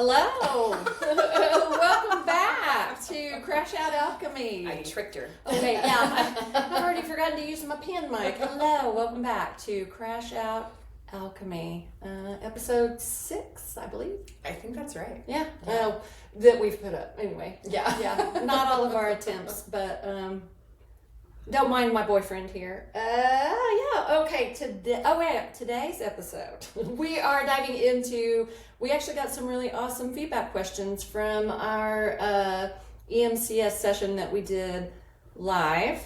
Hello. Welcome back to Crash Out Alchemy. I tricked her. Okay, yeah. I've already forgotten to use my pen mic. Hello. Welcome back to Crash Out Alchemy. Episode 6, I believe. I think that's right. Yeah. That we've put up. Anyway. Yeah. Yeah. Not all of our attempts, but don't mind my boyfriend here. Yeah, okay, today's episode, we are diving into, we actually got some really awesome feedback questions from our EMCS session that we did live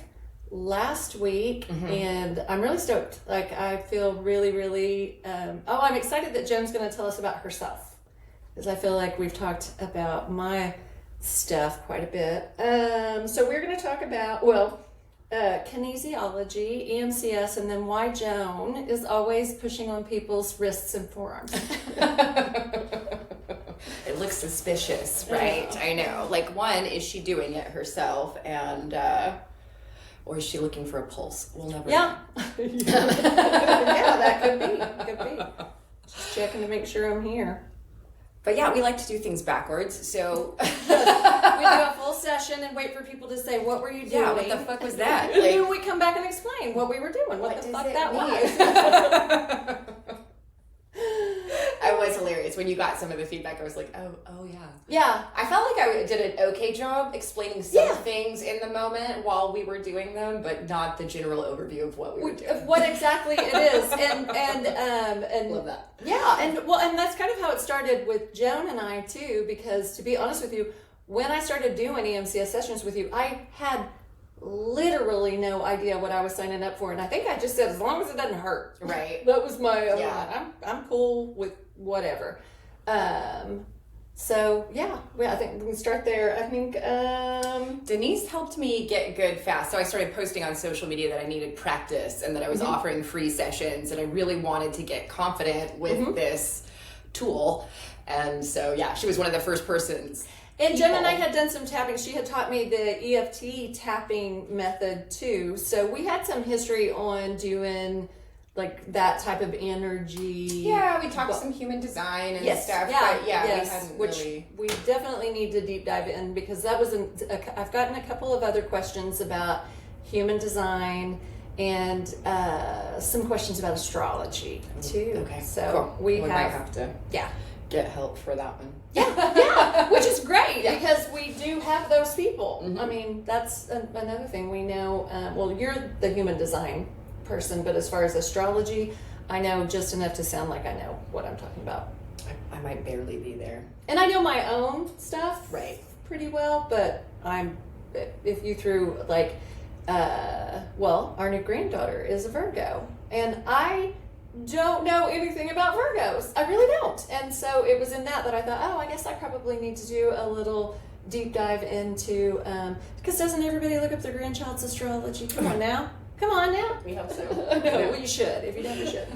last week, and I'm really stoked. Like, I feel really, I'm excited that Joan's going to tell us about herself, because I feel like we've talked about my stuff quite a bit. So we're going to talk about, kinesiology, EMCS, and then why Joan is always pushing on people's wrists and forearms. It looks suspicious, right? I know. Like, one, is she doing it herself, and or is she looking for a pulse? We'll never know. Yeah, that could be. Just checking to make sure I'm here. But yeah, we like to do things backwards, so we do a full session and wait for people to say, what were you doing? Yeah, what the fuck was that? And then we come back and explain what we were doing, what the fuck that was. I was hilarious. When you got some of the feedback, I was like, oh yeah. Yeah. I felt like I did an okay job explaining some things in the moment while we were doing them, but not the general overview of what we were doing. What exactly it is. And Love that. Yeah, and that's kind of how it started with Joan and I too, because to be honest with you, when I started doing EMCS sessions with you, I had literally no idea what I was signing up for, and I think I just said, as long as it doesn't hurt. Right. That was my I'm cool with whatever. So yeah, I think we can start there. I think Denise helped me get good fast. So I started posting on social media that I needed practice and that I was offering free sessions, and I really wanted to get confident with this tool. And so yeah, she was one of the first persons. And Jen and I had done some tapping. She had taught me the EFT tapping method too. So we had some history on doing like that type of energy. Yeah, we talked some human design and stuff. Yeah, but yeah, we hadn't really. We definitely need to deep dive in, because that was I've gotten a couple of other questions about human design and some questions about astrology too. Okay, so cool. we might have to get help for that one. Yeah, which is great because we do have those people. I mean, that's another thing we know. Well, you're the human design person, but as far as astrology, I know just enough to sound like I know what I'm talking about. I might barely be there. And I know my own stuff pretty well, but if you threw like, our new granddaughter is a Virgo, and I don't know anything about Virgos. I really don't. And so it was in that I thought, I guess I probably need to do a little deep dive into, because doesn't everybody look up their grandchild's astrology? Come on now. We hope so. No, well, you should. If you don't, you should.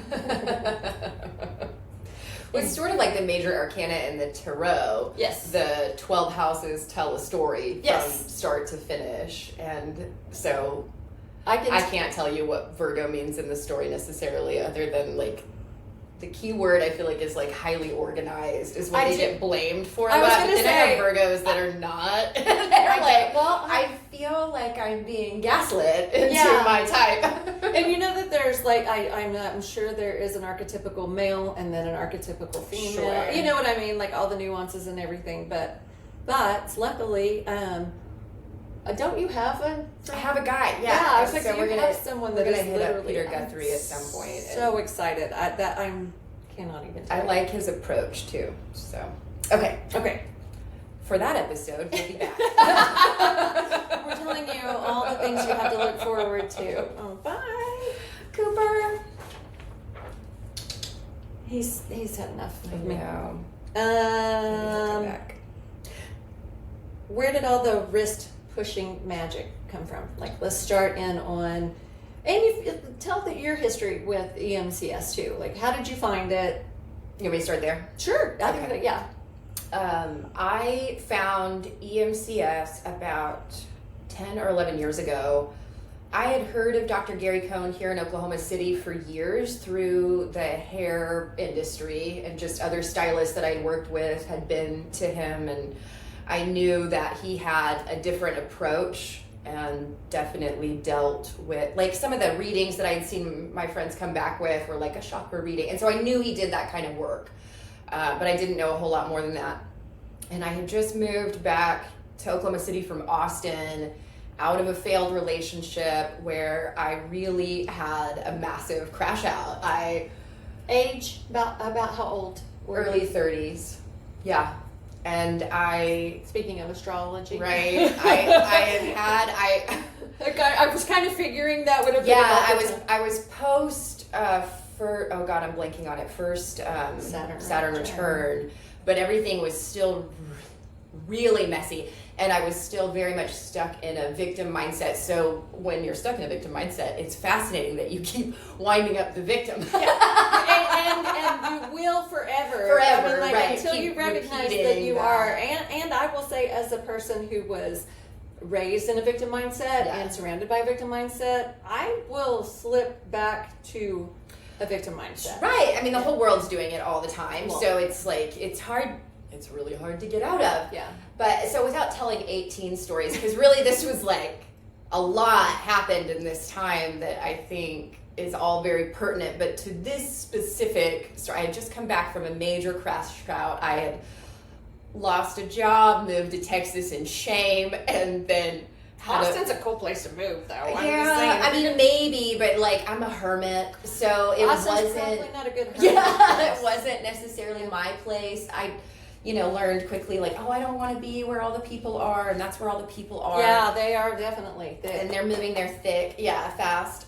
Well, it's sort of like the major arcana in the tarot. Yes. The 12 houses tell a story from start to finish. And so I can't tell you what Virgo means in the story necessarily, other than like the key word I feel like is like highly organized is what they get blamed for. I was going to say, I have Virgos that are not. They're like, I feel like I'm being gaslit into my type. And you know that there's like, I'm sure there is an archetypical male and then an archetypical female. Sure. You know what I mean? Like all the nuances and everything. But luckily, don't you have a? I have a guy. Yeah, I was like, so we're gonna have someone that is hit up literally. Peter Guthrie at some point. So excited! I cannot even. I like his approach too. So okay. For that episode, we'll be back. We're telling you all the things you have to look forward to. Oh, bye, Cooper. He's had enough of me. Where did all the wrist pushing magic come from? Like, let's start in on, and you tell your history with EMCS too. Like, how did you find it? You want me to start there? Sure. I think that, yeah. I found EMCS about 10 or 11 years ago I had heard of Dr. Gary Cohn here in Oklahoma City for years through the hair industry, and just other stylists that I worked with had been to him, and I knew that he had a different approach and definitely dealt with, like, some of the readings that I had seen my friends come back with were like a chakra reading, and so I knew he did that kind of work, but I didn't know a whole lot more than that. And I had just moved back to Oklahoma City from Austin out of a failed relationship where I really had a massive crash out. Age, about how old? Early 30s. Yeah. And speaking of astrology, right? I was kind of figuring that would have been. Yeah, I was post oh God, I'm blanking on it. First Saturn return, but everything was still really messy, and I was still very much stuck in a victim mindset. So when you're stuck in a victim mindset, it's fascinating that you keep winding up the victim. and you will forever. I mean, like, right? Until you recognize that you are. And I will say, as a person who was raised in a victim mindset and surrounded by a victim mindset, I will slip back to a victim mindset. Right. I mean, the whole world's doing it all the time. Well, so it's like, it's hard. It's really hard to get out of. Yeah. But so without telling 18 stories, because really this was like a lot happened in this time that I think is all very pertinent. But to this specific story, I had just come back from a major crash out. I had lost a job, moved to Texas in shame, and then Austin's a cool place to move, though. Yeah, I mean, maybe, but like, I'm a hermit, so it wasn't probably not a good hermit. Yeah, it wasn't necessarily my place. I learned quickly, like, I don't want to be where all the people are, and that's where all the people are. Yeah, they are definitely thick. And they're moving there thick, fast.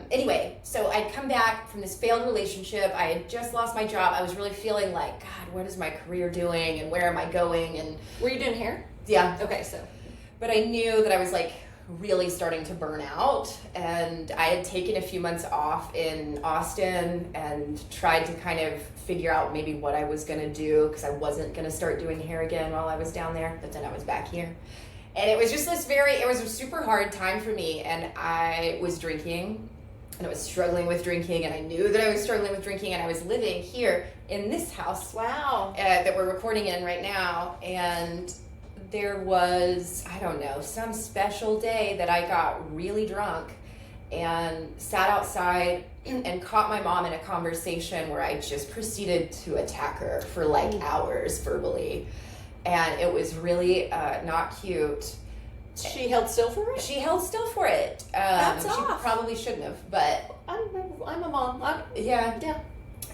Anyway, so I'd come back from this failed relationship. I had just lost my job. I was really feeling like, God, what is my career doing, and where am I going? And were you doing hair? Yeah. Okay, so. But I knew that I was like really starting to burn out, and I had taken a few months off in Austin and tried to kind of figure out maybe what I was going to do, because I wasn't going to start doing hair again while I was down there, but then I was back here. And it was just it was a super hard time for me, and I was drinking, and I was struggling with drinking, and I knew that I was struggling with drinking, and I was living here in this house. Wow. That we're recording in right now, and there was, I don't know, some special day that I got really drunk and sat outside and caught my mom in a conversation where I just proceeded to attack her for like hours verbally. And it was really not cute. She held still for it? She held still for it. That's she off. Probably shouldn't have, but I'm a mom. Yeah.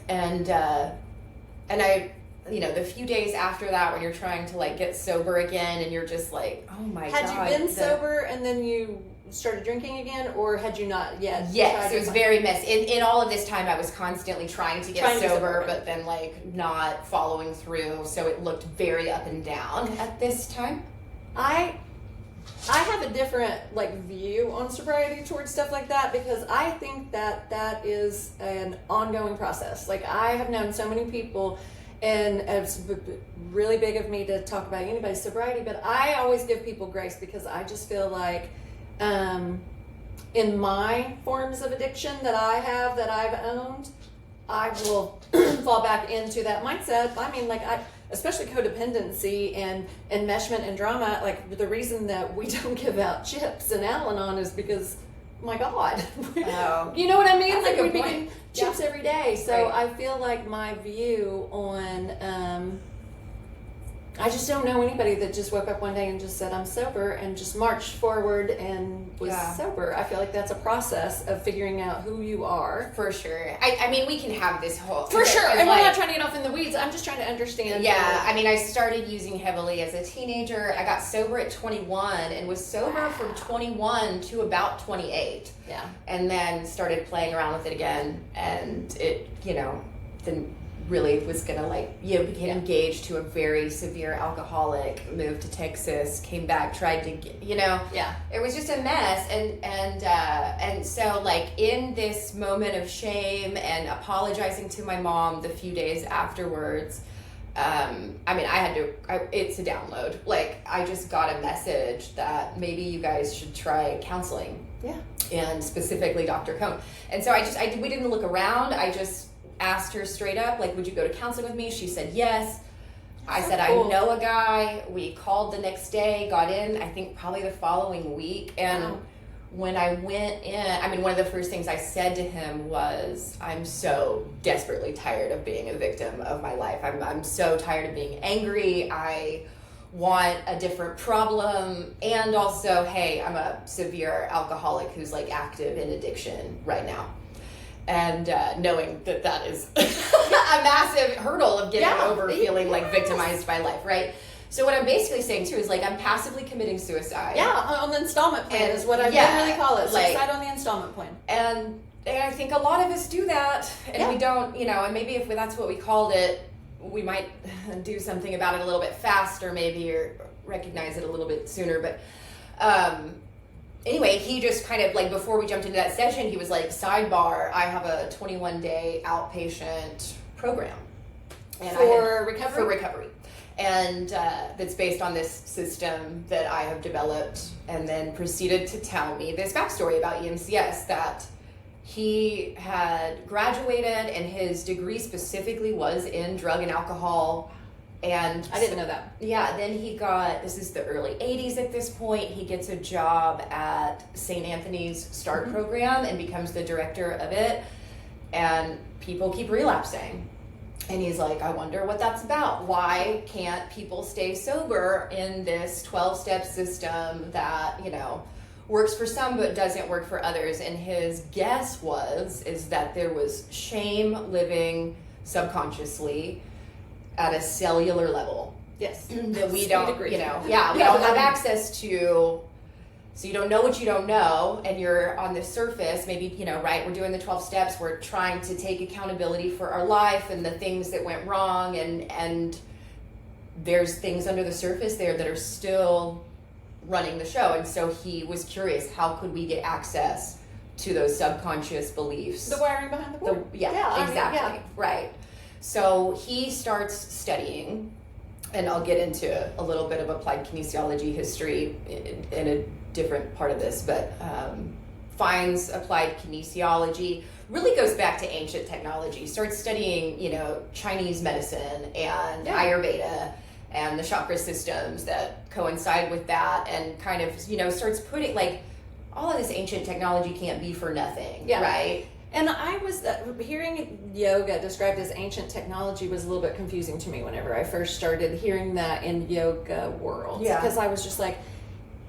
And I, the few days after that, when you're trying to like get sober again, and you're just like, oh my God. Had you been sober and then you started drinking again, or had you not yet? Yes, it was very messy. In all of this time, I was constantly trying to get sober, but then like not following through. So it looked very up and down at this time. I have a different view on sobriety towards stuff like that, because I think that is an ongoing process. Like, I have known so many people, and it's really big of me to talk about anybody's sobriety, but I always give people grace, because I just feel like in my forms of addiction that I've owned, I will fall back into that mindset. I mean, especially codependency and enmeshment and drama. Like, the reason that we don't give out chips and Al-Anon is because, my God, you know what I mean? That's like, a we good be point. chips every day. So Right. I feel like my view on I just don't know anybody that just woke up one day and just said, I'm sober, and just marched forward and was sober. I feel like that's a process of figuring out who you are. For sure. I mean, we can have this whole... For sure. And we're not trying to get off in the weeds. I'm just trying to understand. Yeah. I mean, I started using heavily as a teenager. I got sober at 21 and was sober from 21 to about 28. Yeah. And then started playing around with it again. And it, then really was gonna became engaged to a very severe alcoholic, moved to Texas, came back, tried to get, it was just a mess. And so in this moment of shame and apologizing to my mom the few days afterwards, it's a download. Like, I just got a message that maybe you guys should try counseling. Yeah. And specifically Dr. Cohn. And so we didn't look around. I just asked her straight up, like, would you go to counseling with me? She said yes. I said, cool. I know a guy. We called the next day, got in, I think probably the following week. And when I went in, one of the first things I said to him was, I'm so desperately tired of being a victim of my life. I'm so tired of being angry. I want a different problem. And also, hey, I'm a severe alcoholic who's like active in addiction right now. And knowing that is a massive hurdle of getting over feeling like victimized by life, right? So what I'm basically saying too is like I'm passively committing suicide. Yeah, on the installment plan is what I really call it. Suicide on the installment plan. And I think a lot of us do that, and we don't, and maybe if that's what we called it, we might do something about it a little bit faster, maybe, or recognize it a little bit sooner. But anyway, he just kind of like, before we jumped into that session, he was like, sidebar, I have a 21-day outpatient program. And for recovery? For recovery. And that's based on this system that I have developed, and then proceeded to tell me this backstory about EMCS, that he had graduated and his degree specifically was in drug and alcohol. And I didn't know that. Yeah, then he got, this is the early 80s at this point, he gets a job at St. Anthony's START program and becomes the director of it. And people keep relapsing. And he's like, I wonder what that's about. Why can't people stay sober in this 12-step system that, works for some but doesn't work for others? And his guess is that there was shame living subconsciously at a cellular level. Yes. That we don't, we don't have access to. So you don't know what you don't know, and you're on the surface, maybe, right, we're doing the 12 steps, we're trying to take accountability for our life and the things that went wrong, and there's things under the surface there that are still running the show. And so he was curious, how could we get access to those subconscious beliefs? The wiring behind the board. Exactly. Right. So he starts studying, and I'll get into a little bit of applied kinesiology history in a different part of this, but finds applied kinesiology, really goes back to ancient technology, starts studying, Chinese medicine and Ayurveda and the chakra systems that coincide with that, and kind of, starts putting, like, all of this ancient technology can't be for nothing, right? And I was hearing yoga described as ancient technology was a little bit confusing to me whenever I first started hearing that in yoga world. Because I was just like,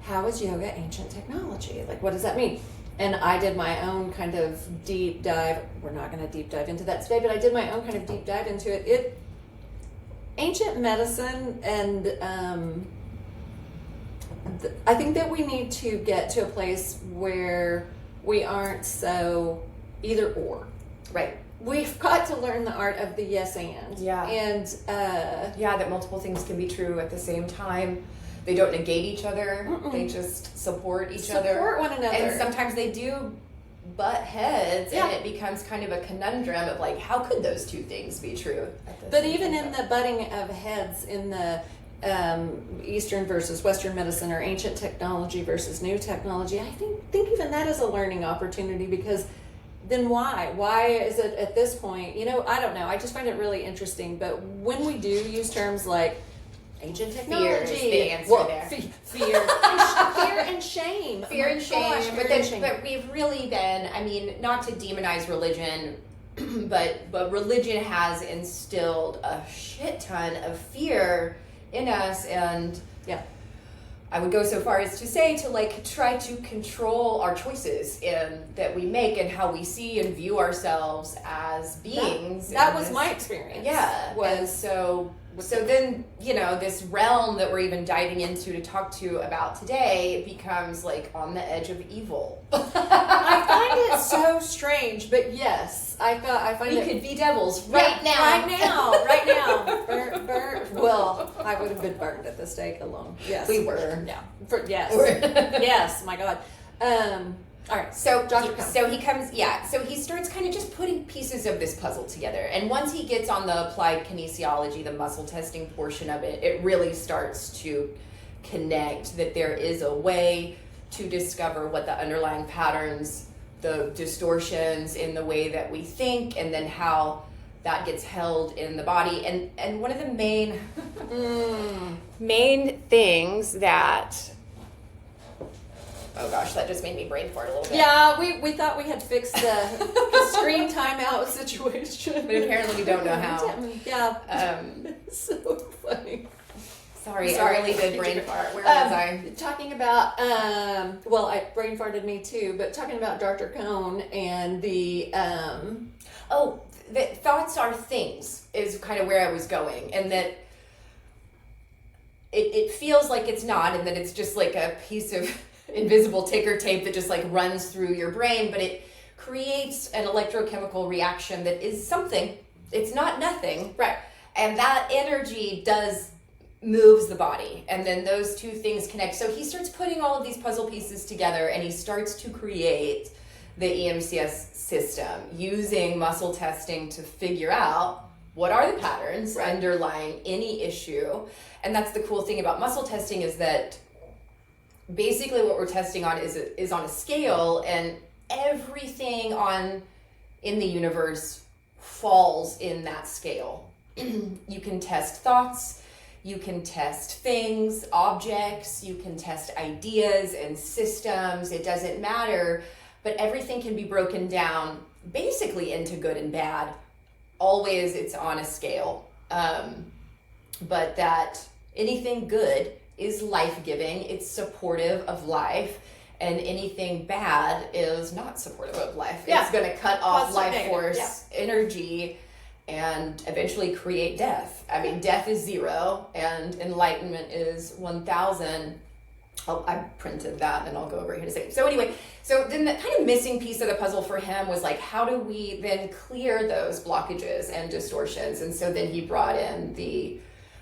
how is yoga ancient technology? Like, what does that mean? And I did my own kind of deep dive. We're not going to deep dive into that today, but I did my own kind of deep dive into it. Ancient medicine, and I think that we need to get to a place where we aren't so either or. Right. We've got to learn the art of the yes and. Yeah. And that multiple things can be true at the same time. They don't negate each other. They just support each other. Support one another. And sometimes they do butt heads, and it becomes kind of a conundrum of like, how could those two things be true? But even in the butting of heads in the Eastern versus Western medicine, or ancient technology versus new technology, I think even that is a learning opportunity, because then why is it at this point, I don't know, I just find it really interesting. But when we do use terms like ancient technology, the answer there. Fear and shame. Fear and shame. But we've really been, not to demonize religion, but religion has instilled a shit ton of fear in us, and I would go so far as to say to like try to control our choices that we make, and how we see and view ourselves as beings. That was my experience. So then, this realm that we're even diving into to talk to about today becomes like on the edge of evil. I find it so strange, but yes, I find we could be devils right now. Right now. Well, I would have been burned at the stake alone. Yes. We were. Yeah. Yes. Yes, my God. All right. So Dr. Cone. so he comes, so he starts kind of just putting pieces of this puzzle together. And once he gets on the applied kinesiology, the muscle testing portion of it, it really starts to connect that there is a way to discover what the underlying patterns, the distortions in the way that we think, and then how that gets held in the body. And one of the main things that, oh gosh, that just made me brain fart a little bit. Yeah, we thought we had fixed the screen timeout situation. But apparently we don't know how. Yeah. So funny. Sorry, I really did brain fart. Where was I? Talking about, well, I brain farted me too, but talking about Dr. Cone and the, the thoughts are things is kind of where I was going. And that it feels like it's not, and that it's just like a piece of invisible ticker tape that just like runs through your brain, but it creates an electrochemical reaction that is something. It's not nothing. right. And that energy moves the body, and then those two things connect. So he starts putting all of these puzzle pieces together, and he starts to create the EMCS system using muscle testing to figure out what are the patterns underlying any issue. And that's the cool thing about muscle testing, is that basically what we're testing on is on a scale, and everything in the universe falls in that scale. You can test thoughts, you can test things, objects, you can test ideas and systems, it doesn't matter, but everything can be broken down basically into good and bad. Always it's on a scale. But that anything good is life-giving, it's supportive of life, and anything bad is not supportive of life. Yeah. It's going to cut off life negative. force, energy, and eventually create death. I mean, death is 0 and enlightenment is 1,000. I printed that and I'll go over here to say. So anyway, so then the kind of missing piece of the puzzle for him was like, how do we then clear those blockages and distortions? And so then he brought in he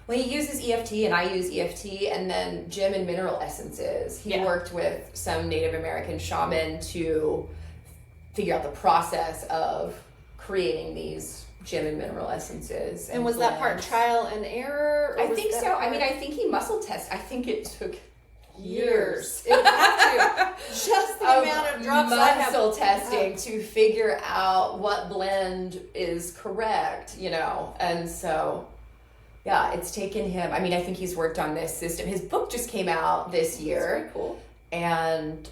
uses EFT and I use EFT, and then gem and mineral essences. He worked with some Native American shaman to figure out the process of creating these gem and mineral essences. And was that part trial and error? I think so. I mean, I think he muscle tested. I think it took years. It would have to. Just the amount of drops I have. Muscle testing to figure out what blend is correct, and so, yeah, it's taken him, I mean, I think he's worked on this system. His book just came out this year. That's very cool. And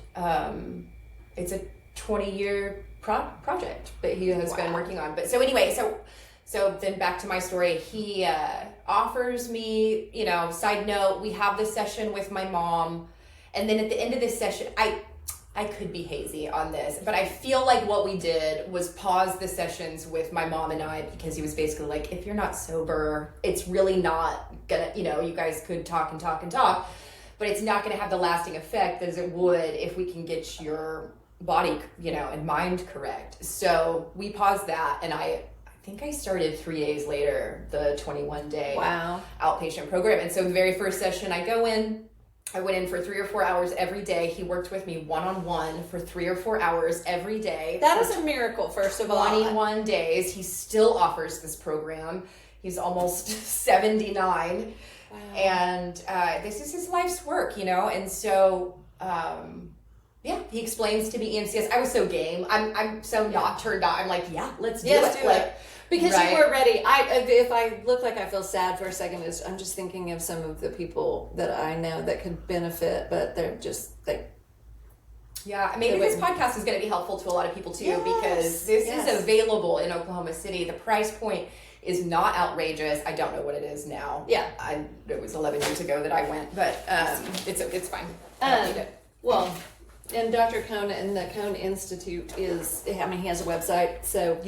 it's a 20-year project that he has been working on. But so anyway, so then back to my story. He offers me, side note, we have this session with my mom, and then at the end of this session, I could be hazy on this, but I feel like what we did was pause the sessions with my mom and I, because he was basically like, if you're not sober, it's really not gonna, you guys could talk and talk and talk, but it's not gonna have the lasting effect as it would if we can get your body, and mind correct. So we paused that, and I think I started 3 days later, the 21-day outpatient program. And so the very first session I went in for 3 or 4 hours every day. He worked with me one-on-one for 3 or 4 hours every day. That is a miracle, first of all. 21 days. He still offers this program. He's almost 79. Wow. And this is his life's work, and so he explains to me EMCS. I was so game. I'm so not turned on. I'm like, let's do it. Because you were ready. If I look like I feel sad for a second, I'm just thinking of some of the people that I know that could benefit, but they're just like. Yeah, maybe this podcast is going to be helpful to a lot of people too, because this is available in Oklahoma City. The price point is not outrageous. I don't know what it is now. Yeah, it was 11 years ago that I went, but it's fine. I don't need it. Well. And Dr. Cone and the Cone Institute he has a website, so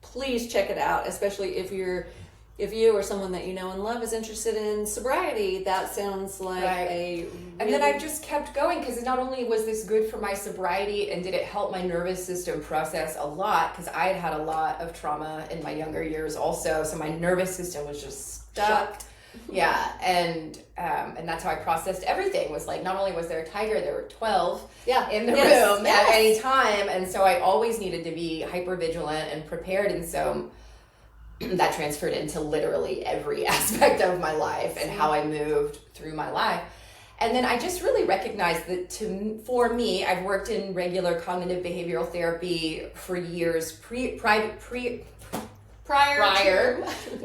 please check it out, especially if you or someone that you know and love is interested in sobriety. That sounds like And then I've just kept going, because not only was this good for my sobriety, and did it help my nervous system process a lot, because I had a lot of trauma in my younger years also, so my nervous system was just stuck. Yeah, and that's how I processed everything. Was like, not only was there a tiger, there were 12 in the room at any time, and so I always needed to be hyper vigilant and prepared, and so that transferred into literally every aspect of my life and how I moved through my life. And then I just really recognized that for me, I've worked in regular cognitive behavioral therapy for years, prior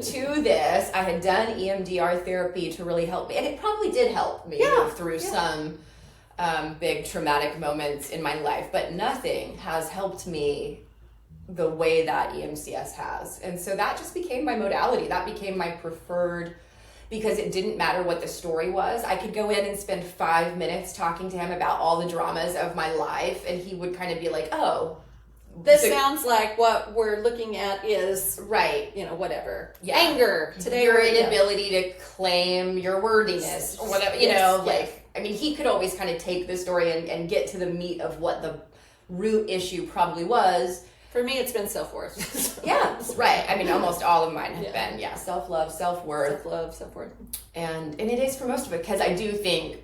to this. I had done EMDR therapy to really help me, and it probably did help me move through some big traumatic moments in my life, but nothing has helped me the way that EMCS has. And so that just became my modality. That became my preferred, because it didn't matter what the story was. I could go in and spend 5 minutes talking to him about all the dramas of my life, and he would kind of be like, oh, this sounds like what we're looking at is whatever. Yeah. Anger. Today, your inability to claim your worthiness or whatever, I mean, he could always kind of take the story and get to the meat of what the root issue probably was. For me, it's been self-worth. Yeah, right. I mean, almost all of mine have been, self-love, self-worth. Self-love, self-worth. And it is for most of it, because I do think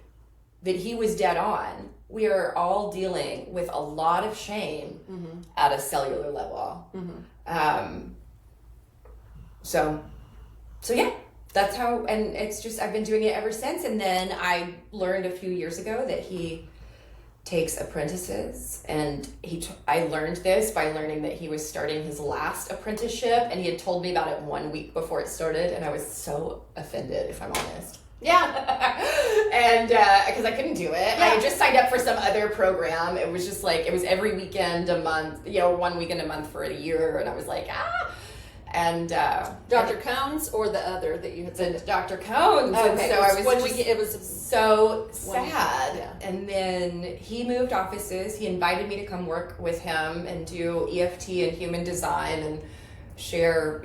that he was dead on. We are all dealing with a lot of shame at a cellular level. So yeah, that's how, and it's just, I've been doing it ever since. And then I learned a few years ago that he takes apprentices, and I learned this by learning that he was starting his last apprenticeship, and he had told me about it 1 week before it started, and I was so offended, if I'm honest. Yeah. And because I couldn't do it. I had just signed up for some other program. It was just like, it was every weekend a month, 1 weekend a month for a year, and I was like, And Dr. Cones or the other that you had said? Dr. Cones. Okay. And so it was so sad. Yeah. And then he moved offices. He invited me to come work with him and do EFT and human design and share,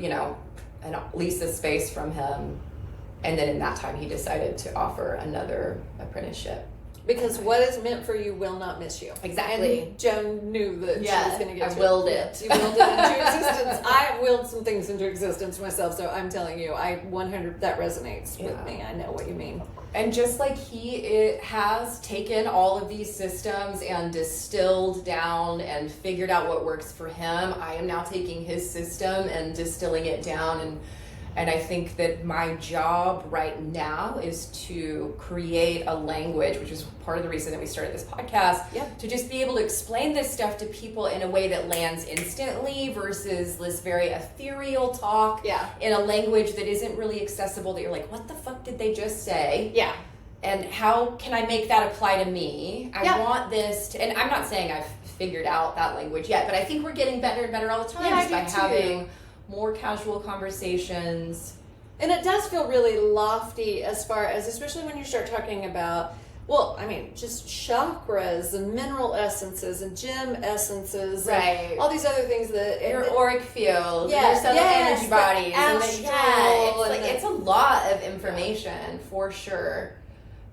and lease a space from him. And then in that time, he decided to offer another apprenticeship. Because what is meant for you will not miss you. Exactly. And Joan knew that she was going to get I willed it. You willed it into existence. I willed some things into existence myself, so I'm telling you, that resonates with me. I know what you mean. And just like he has taken all of these systems and distilled down and figured out what works for him, I am now taking his system and distilling it down, and I think that my job right now is to create a language, which is part of the reason that we started this podcast, to just be able to explain this stuff to people in a way that lands instantly versus this very ethereal talk in a language that isn't really accessible, that you're like, what the fuck did they just say? Yeah. And how can I make that apply to me? I want this to, and I'm not saying I've figured out that language yet, but I think we're getting better and better all the time just by having more casual conversations. And it does feel really lofty as far as, especially when you start talking about, just chakras and mineral essences and gem essences, and all these other things that your auric field, your subtle energy bodies, it's a lot of information for sure.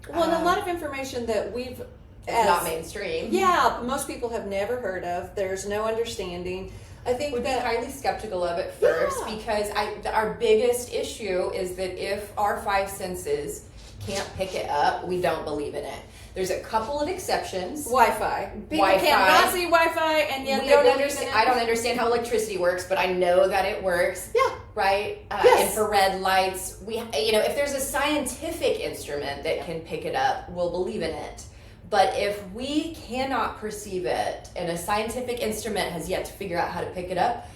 Well, and a lot of information that it's not mainstream. Yeah, most people have never heard of. There's no understanding. I think would be highly skeptical of it first because our biggest issue is that if our five senses can't pick it up, we don't believe in it. There's a couple of exceptions. Wi-Fi. People cannot see Wi-Fi, and yet I don't understand how electricity works, but I know that it works. Yeah. Right? Infrared lights. If there's a scientific instrument that can pick it up, we'll believe in it. But if we cannot perceive it, and a scientific instrument has yet to figure out how to pick it up,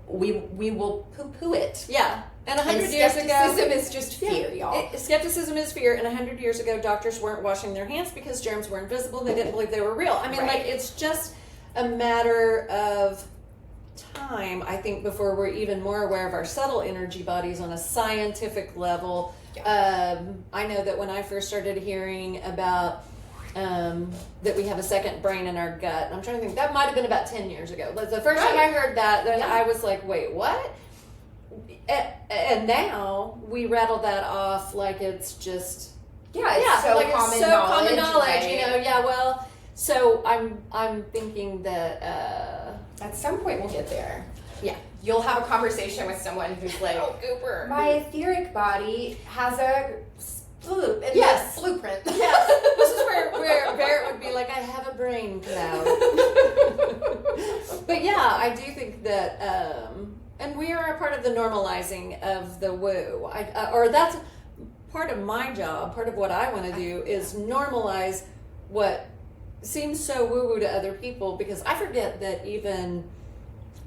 we will poo-poo it. Yeah. And 100 years ago... Skepticism is just fear, y'all. Skepticism is fear, and 100 years ago, doctors weren't washing their hands because germs were invisible. They didn't believe they were real. I mean, it's just a matter of time, I think, before we're even more aware of our subtle energy bodies on a scientific level. Yeah. I know that when I first started hearing about... that we have a second brain in our gut. And I'm trying to think, that might have been about 10 years ago. But the first time I heard that, then I was like, wait, what? And now we rattle that off like it's just... it's so common knowledge. Right? So I'm thinking that... at some point we'll get there. Yeah. You'll have a conversation with someone who's like, Oh, Cooper. my etheric body has a blueprint. Yes. This is where Barrett would be like, I have a brain cloud. But yeah, I do think that, and we are a part of the normalizing of the woo. Or that's part of my job. Part of what I want to do is normalize what seems so woo-woo to other people, because I forget that even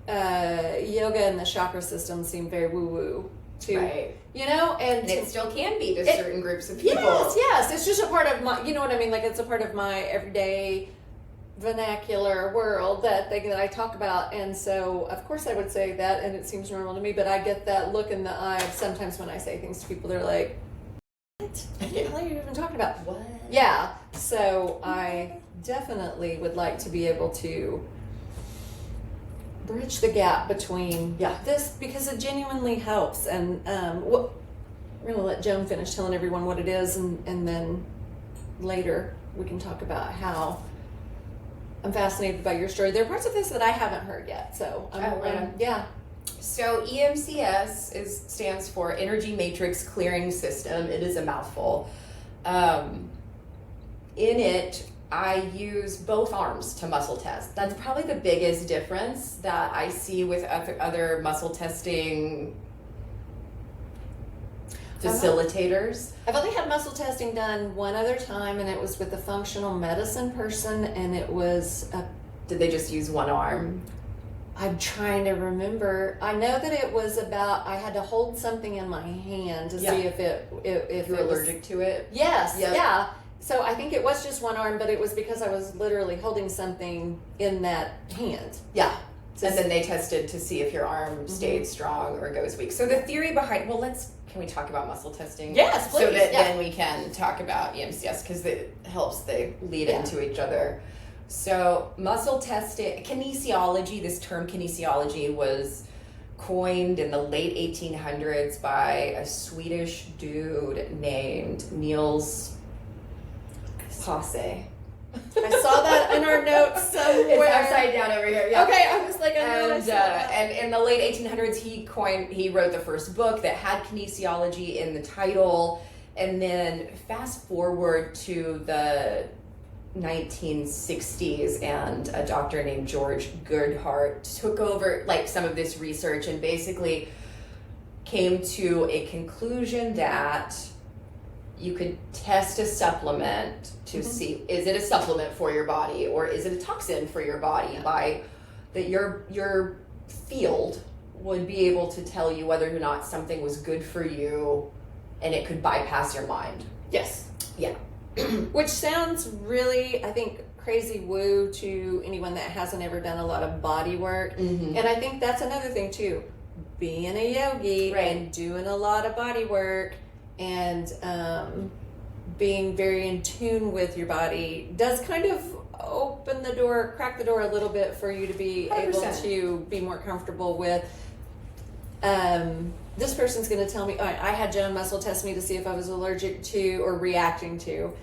yoga and the chakra system seem very woo-woo too. Right. You know, and it still can be to certain groups of people. Yes. It's just a part of my, you know what I mean? Like, it's a part of my everyday vernacular world that I talk about. And so, of course, I would say that, and it seems normal to me, but I get that look in the eye sometimes when I say things to people. They're like, what the hell are you even talking about? What? Yeah. So I definitely would like to be able to bridge the gap between this, because it genuinely helps. And we're going to let Joan finish telling everyone what it is, and then later we can talk about how I'm fascinated by your story. There are parts of this that I haven't heard yet, so yeah. So EMCS stands for Energy Matrix Clearing System. It is a mouthful. In it, I use both arms to muscle test. That's probably the biggest difference that I see with other muscle testing facilitators. I've only had muscle testing done one other time, and it was with a functional medicine person, and it was did they just use one arm? I'm trying to remember. I know that it was about, I had to hold something in my hand to see if you're allergic to it. Yes, yeah. So I think it was just one arm, but it was because I was literally holding something in that hand. Yeah. And then they tested to see if your arm stayed strong or goes weak. So the theory behind, can we talk about muscle testing? Yes, please. So that then we can talk about EMCS, because it helps, they lead into each other. So muscle testing, kinesiology, this term kinesiology was coined in the late 1800s by a Swedish dude named Niels Passe. I saw that in our notes somewhere. It's upside down over here. Yeah. Okay, I was like, I know I saw that. And in the late 1800s, he wrote the first book that had kinesiology in the title. And then fast forward to the 1960s, and a doctor named George Goodhart took over like some of this research and basically came to a conclusion that you could test a supplement to see, is it a supplement for your body or is it a toxin for your body, by that your field would be able to tell you whether or not something was good for you, and it could bypass your mind. Yes. Yeah. Which sounds really, I think, crazy woo to anyone that hasn't ever done a lot of body work. And I think that's another thing too. Being a yogi and doing a lot of body work and being very in tune with your body does kind of open the door, crack the door a little bit for you to be 100%. Able to be more comfortable with. This person's going to tell me, I had Joan muscle test me to see if I was allergic to or reacting to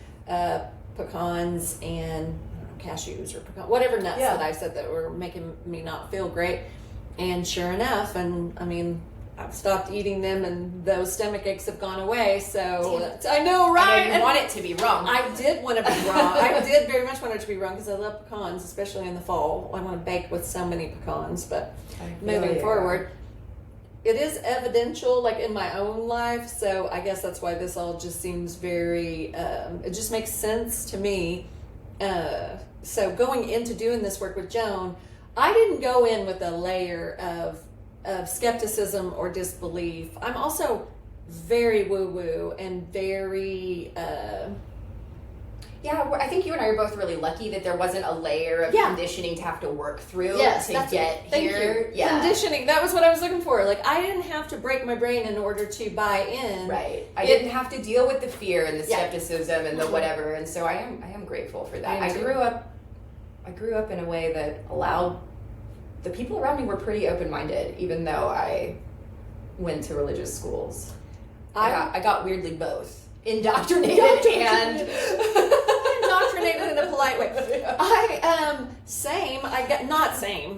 pecans and cashews or whatever nuts that I said that were making me not feel great. And sure enough, and I mean, I've stopped eating them and those stomach aches have gone away. So I know, right? I know you want it to be wrong. I did want to be wrong. I did very much want it to be wrong because I love pecans, especially in the fall. I want to bake with so many pecans, but moving forward, it is evidential, like in my own life. So I guess that's why this all just seems very, it just makes sense to me. So going into doing this work with Joan, I didn't go in with a layer of skepticism or disbelief. I'm also very woo-woo and very... I think you and I are both really lucky that there wasn't a layer of conditioning to have to work through to get here. Yeah. Conditioning, that was what I was looking for. Like, I didn't have to break my brain in order to buy in. Right. I didn't have to deal with the fear and the skepticism and the whatever. And so I am grateful for that. I grew up in a way that allowed, the people around me were pretty open-minded, even though I went to religious schools. I got weirdly both indoctrinated and indoctrinated in a polite way.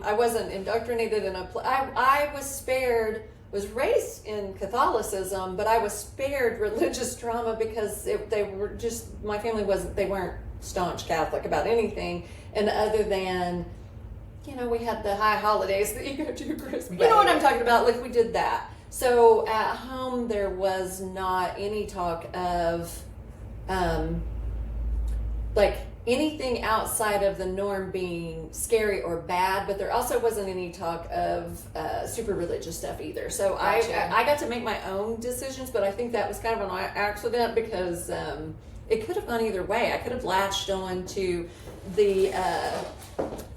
I wasn't indoctrinated in I was spared, was raised in Catholicism, but I was spared religious trauma because my family they weren't staunch Catholic about anything. And other than, we had the high holidays that you go to Christmas. You know what I'm talking about? Like, we did that. So at home, there was not any talk of, like, anything outside of the norm being scary or bad, but there also wasn't any talk of super religious stuff either. So gotcha. I got to make my own decisions, but I think that was kind of an accident because it could have gone either way. I could have latched on to the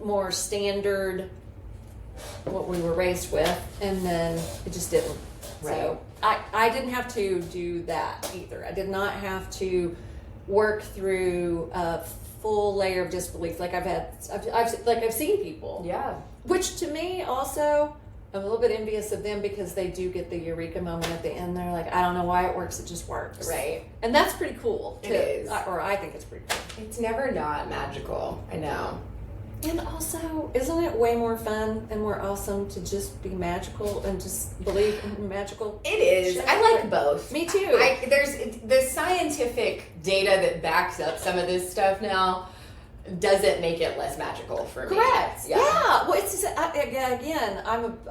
more standard, what we were raised with, and then it just didn't. Right. So I didn't have to do that either. I did not have to work through a full layer of disbelief like I've seen people. Yeah. Which to me also, I'm a little bit envious of them because they do get the eureka moment at the end. They're like, I don't know why it works, it just works. Right. And that's pretty cool. It is. Or I think it's pretty cool. It's never not magical. I know. And also, isn't it way more fun and more awesome to just be magical and just believe in magical? It is. shit? I like both. Me too. There's the scientific data that backs up some of this stuff now doesn't make it less magical for me. Correct. Yeah. Well, it's just, again,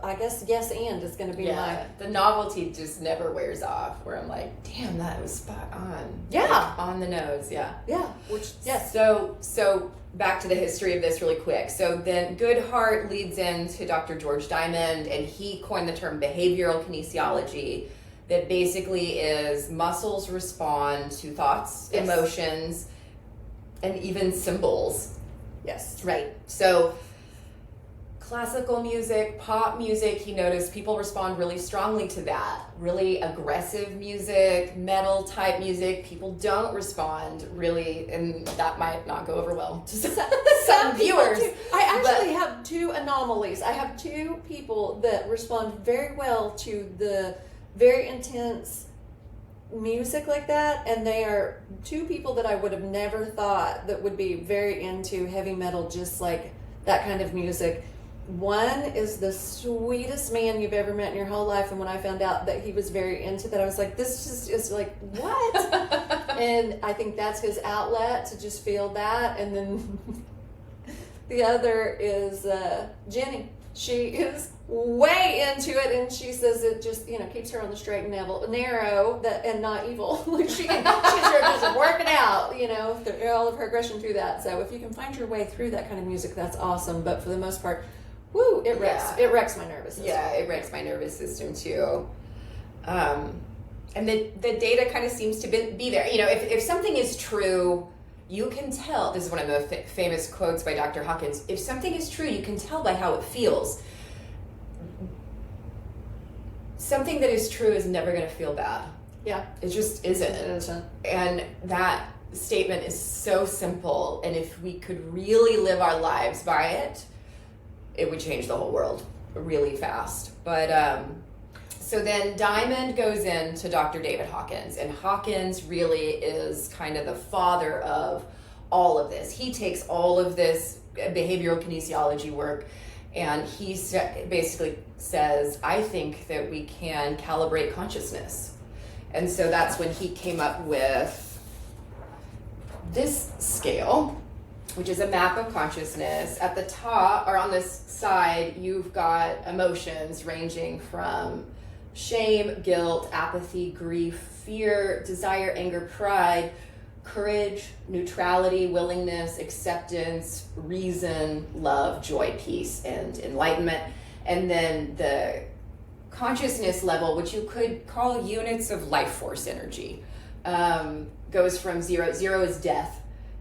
I guess yes and is going to be my. The novelty just never wears off. Where I'm like, damn, that was spot on. Yeah. Like, on the nose. Yeah. Yeah. Which yes. So back to the history of this really quick. So then Goodhart leads into Dr. George Diamond, and he coined the term behavioral kinesiology, that basically is muscles respond to thoughts, Yes. emotions, and even symbols. Yes. Right. So classical music, pop music, he noticed people respond really strongly to that. Really aggressive music, metal type music, people don't respond really, and that might not go over well to some viewers. I actually have two anomalies. I have two people that respond very well to the very intense music like that, and they are two people that I would have never thought that would be very into heavy metal, just like that kind of music. One is the sweetest man you've ever met in your whole life, and when I found out that he was very into that, I was like, this just is like, what? And I think that's his outlet, to just feel that. And then the other is Jenny. She is way into it, and she says it just, keeps her on the straight and narrow, and not evil. Like she's just working out, all of her aggression through that. So if you can find your way through that kind of music, that's awesome. But for the most part, it wrecks. Yeah. It wrecks my nervous system. Yeah, it wrecks my nervous system too. And the data kind of seems to be there. If something is true, you can tell. This is one of the famous quotes by Dr. Hawkins. If something is true, you can tell by how it feels. Something that is true is never going to feel bad. Yeah. It just isn't. It isn't. And that statement is so simple. And if we could really live our lives by it, it would change the whole world really fast. But so then Diamond goes into Dr. David Hawkins, and Hawkins really is kind of the father of all of this. He takes all of this behavioral kinesiology work, and he basically says, I think that we can calibrate consciousness. And so that's when he came up with this scale, which is a map of consciousness. At the top, or on this side, you've got emotions ranging from shame, guilt, apathy, grief, fear, desire, anger, pride, courage, neutrality, willingness, acceptance, reason, love, joy, peace, and enlightenment. And then the consciousness level, which you could call units of life force energy, goes from 0. 0 is death.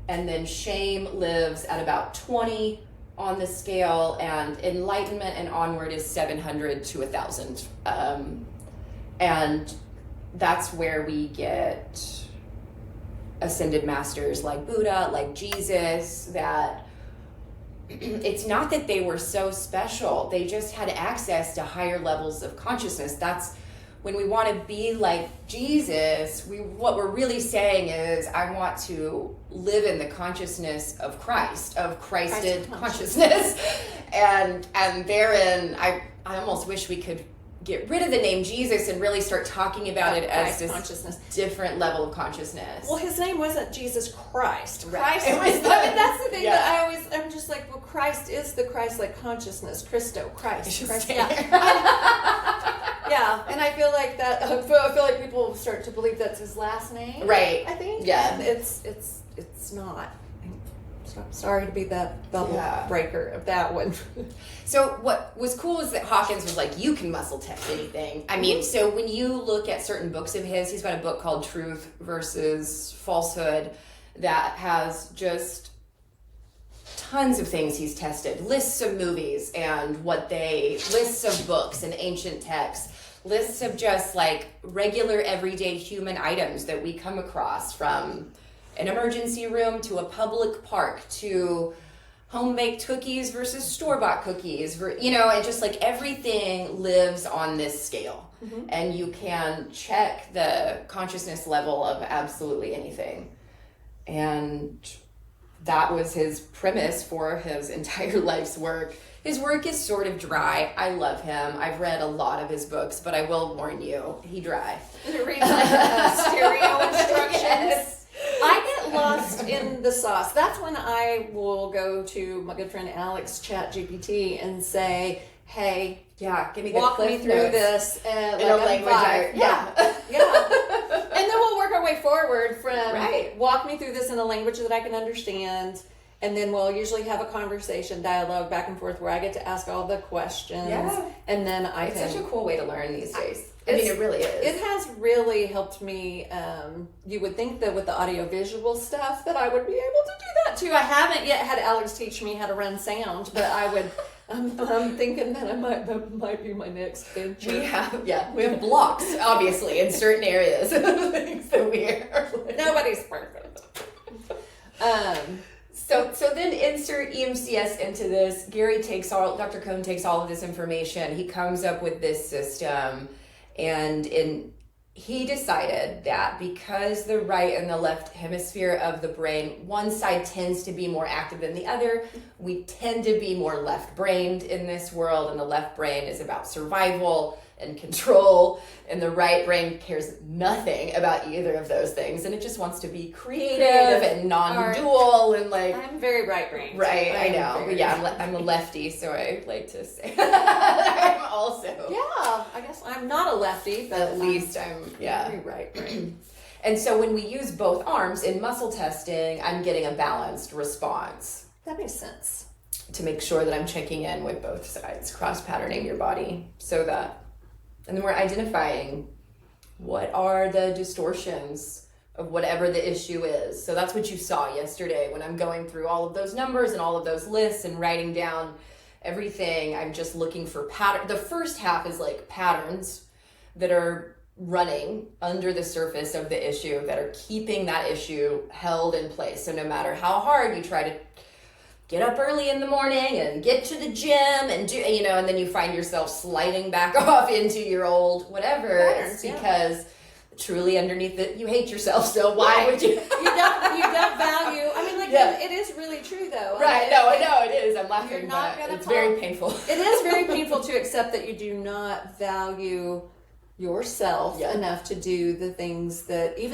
And then shame lives at about 20 on the scale, and enlightenment and onward is 700 to 1,000. And that's where we get ascended masters like Buddha, like Jesus, that it's not that they were so special, they just had access to higher levels of consciousness. That's when we want to be like Jesus, what we're really saying is, I want to live in the consciousness of Christ, of Christed consciousness. And therein, I almost wish we could get rid of the name Jesus and really start talking about it as this consciousness, different level of consciousness. Well, his name wasn't Jesus Christ. Right. Christ was, I mean, that's the thing that I'm just like, well, Christ is the Christ-like consciousness. Christo, Christ. Yeah, and I feel like that. I feel like people start to believe that's his last name. Right. I think. Yeah. And it's not. So I'm sorry to be that bubble breaker of that one. So what was cool is that Hawkins was like, you can muscle test anything. I mean, so when you look at certain books of his, he's got a book called Truth versus Falsehood that has just tons of things he's tested, lists of movies and lists of books and ancient texts, lists of just like regular everyday human items that we come across, from an emergency room to a public park to home-baked cookies versus store-bought cookies, and just like everything lives on this scale. Mm-hmm. And you can check the consciousness level of absolutely anything. And that was his premise for his entire life's work. His work is sort of dry. I love him. I've read a lot of his books, but I will warn you, he dry. It reads like stereo instructions. Yes. I get lost in the sauce. That's when I will go to my good friend Alex ChatGPT and say, hey, give me walk me through this in a language. Yeah. And then we'll work our way forward from walk me through this in a language that I can understand. And then we'll usually have a conversation, dialogue back and forth where I get to ask all the questions. Yeah. And then it's such a cool way to learn these days. I mean, it really is. It has really helped me. You would think that with the audio-visual stuff that I would be able to do that too. I haven't yet had Alex teach me how to run sound, but I would. I'm thinking that that might be my next venture. We have blocks, obviously, in certain areas of things that we are. Nobody's perfect. So then insert EMCS into this. Dr. Cohn takes all of this information. He comes up with this system, and he decided that because the right and the left hemisphere of the brain, one side tends to be more active than the other, we tend to be more left-brained in this world, and the left brain is about survival and control, and the right brain cares nothing about either of those things, and it just wants to be creative and non-dual and like. I'm very right-brained. Right, I know. I'm a lefty, so I like to say I'm also. Yeah, I guess I'm not a lefty, but at least I'm very right-brained. And so when we use both arms in muscle testing, I'm getting a balanced response. That makes sense. To make sure that I'm checking in with both sides, cross-patterning your body so that. And then we're identifying what are the distortions of whatever the issue is. So that's what you saw yesterday when I'm going through all of those numbers and all of those lists and writing down everything. I'm just looking for pattern. The first half is like patterns that are running under the surface of the issue that are keeping that issue held in place. So no matter how hard you try to get up early in the morning and get to the gym and do, and then you find yourself sliding back off into your old whatever. It's because truly underneath it, you hate yourself. So why would you? You don't value. I mean, it is really true though. Right. No, I know it is. I'm laughing, but it's very painful. It is very painful to accept that you do not value yourself enough to do the things that you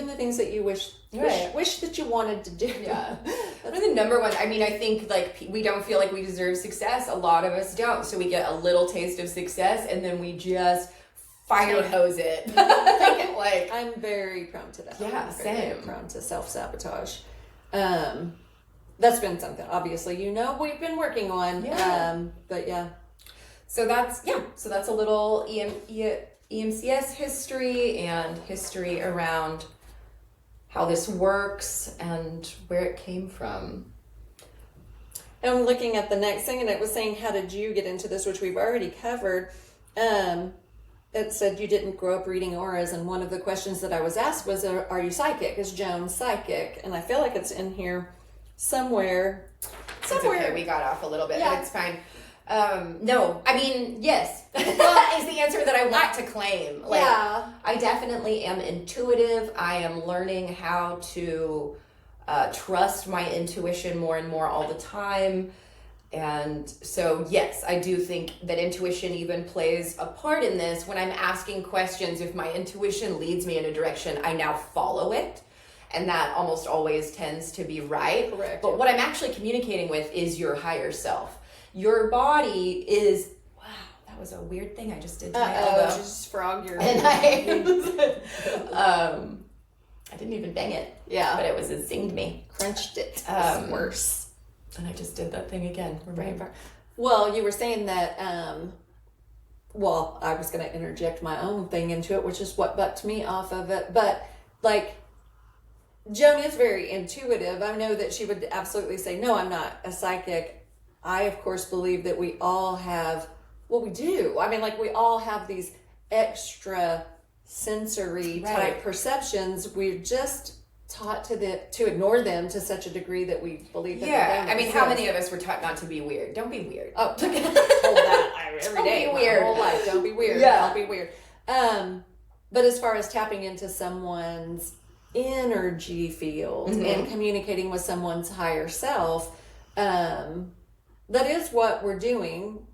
wish that you wanted to do. Yeah. One of the number one, I mean, I think like we don't feel like we deserve success. A lot of us don't. So we get a little taste of success and then we just fire hose it. I'm very prone to that. Yeah, very prone to self-sabotage. That's been something obviously we've been working on. But yeah. So that's a little EMCS history and history around how this works and where it came from. I'm looking at the next thing, and it was saying, how did you get into this, which we've already covered. It said you didn't grow up reading auras, and one of the questions that I was asked was, are you psychic? Is Joan psychic? And I feel like it's in here somewhere. It's okay, we got off a little bit, but it's fine. No, I mean, yes, is the answer that I want to claim. Like, yeah. I definitely am intuitive. I am learning how to trust my intuition more and more all the time. And so, yes, I do think that intuition even plays a part in this. When I'm asking questions, if my intuition leads me in a direction, I now follow it. And that almost always tends to be right. Correct. But what I'm actually communicating with is your higher self. Your body is, wow, that was a weird thing I just did to my elbow. Just frog your And I didn't even bang it. Yeah. But it zinged me. Crunched it. It's worse. And I just did that thing again. Right. Well, you were saying that, well, I was going to interject my own thing into it, which is what bucked me off of it. But, like, Joan is very intuitive. I know that she would absolutely say, no, I'm not a psychic. I, of course, believe that we all have, well, we do. I mean, like, we all have these extra sensory type perceptions. We're just taught to ignore them to such a degree that we believe that. Yeah, I mean, how many of us were taught not to be weird? Don't be weird. Oh, hold that every day. Don't be weird. My whole life. Don't be weird. Yeah. Don't be weird. But as far as tapping into someone's energy field and communicating with someone's higher self, that is what we're doing.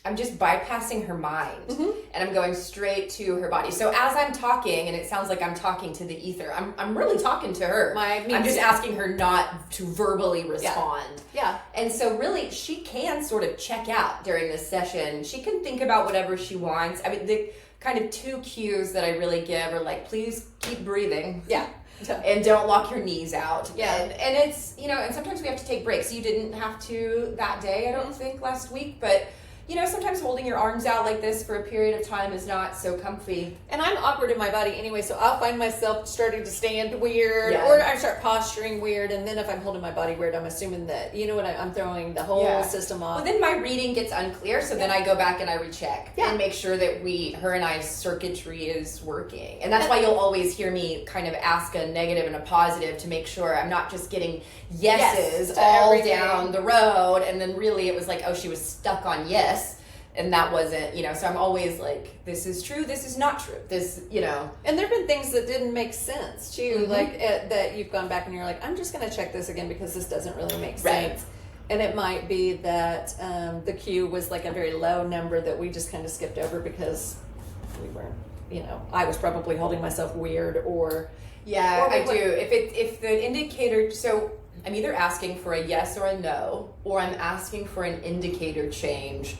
I'm just bypassing her mind and I'm going straight to her body. So as I'm talking, and it sounds like I'm talking to the ether, I'm really talking to her. I'm just asking her not to verbally respond. Yeah. And so really she can sort of check out during this session. She can think about whatever she wants. I mean, the kind of 2 cues that I really give are like, please keep breathing. Yeah. And don't lock your knees out. Yeah. And it's, and sometimes we have to take breaks. You didn't have to that day, I don't think, last week, but sometimes holding your arms out like this for a period of time is not so comfy. And I'm awkward in my body anyway, so I'll find myself starting to stand weird, or I start posturing weird, and then if I'm holding my body weird, I'm assuming that, I'm throwing the whole system off. Well, then my reading gets unclear, so then I go back and I recheck and make sure that her and I's circuitry is working. And that's why you'll always hear me kind of ask a negative and a positive to make sure I'm not just getting yeses all down the road, and then really it was like, oh, she was stuck on yes. And that wasn't, so I'm always like, this is true, this is not true, this, And there have been things that didn't make sense too, like that you've gone back and you're like, I'm just going to check this again because this doesn't really make sense. And it might be that the cue was like a very low number that we just kind of skipped over because we weren't, I was probably holding myself weird or... Yeah, I do. If the indicator, so I'm either asking for a yes or a no, or I'm asking for an indicator change,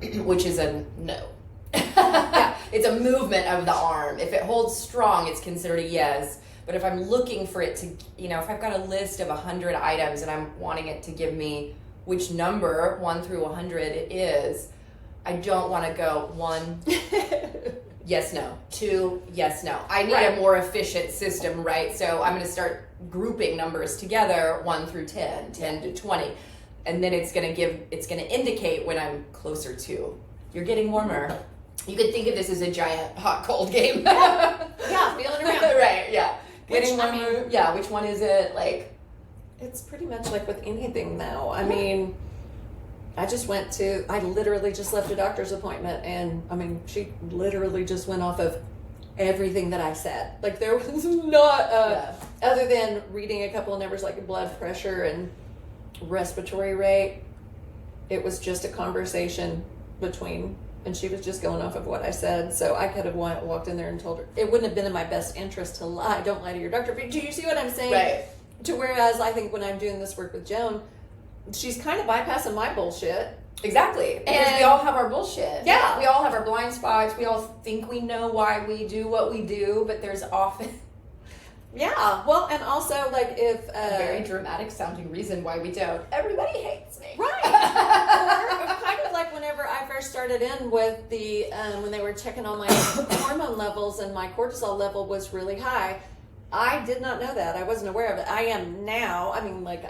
which is a no. It's a movement of the arm. If it holds strong, it's considered a yes. But if I'm looking for it to, if I've got a list of 100 items and I'm wanting it to give me which number 1 through 100 it is, I don't want to go 1, yes, no, 2, yes, no. I need a more efficient system, right? So I'm going to start grouping numbers together, 1 through 10, 10 to 20. And then it's going to indicate when I'm closer to, you're getting warmer. You could think of this as a giant hot cold game. Yeah, feeling around. Right, yeah. Getting warmer. Yeah, which one is it? Like, it's pretty much like with anything now. I mean, I literally just left a doctor's appointment, and she literally just went off of everything that I said. Like, there was not, other than reading a couple of numbers like blood pressure and respiratory rate, it was just a conversation between, and she was just going off of what I said. So I could have walked in there and told her, it wouldn't have been in my best interest to lie. Don't lie to your doctor. But do you see what I'm saying? Right. To whereas I think when I'm doing this work with Joan, she's kind of bypassing my bullshit. Exactly. Because we all have our bullshit. Yeah. We all have our blind spots. We all think we know why we do what we do, but there's often... Yeah. Well, and also, like, if... a very dramatic sounding reason why we don't. Everybody hates me. Right. Or kind of like whenever I first started in with the... when they were checking all my hormone levels and my cortisol level was really high, I did not know that. I wasn't aware of it. I am now. I mean, like,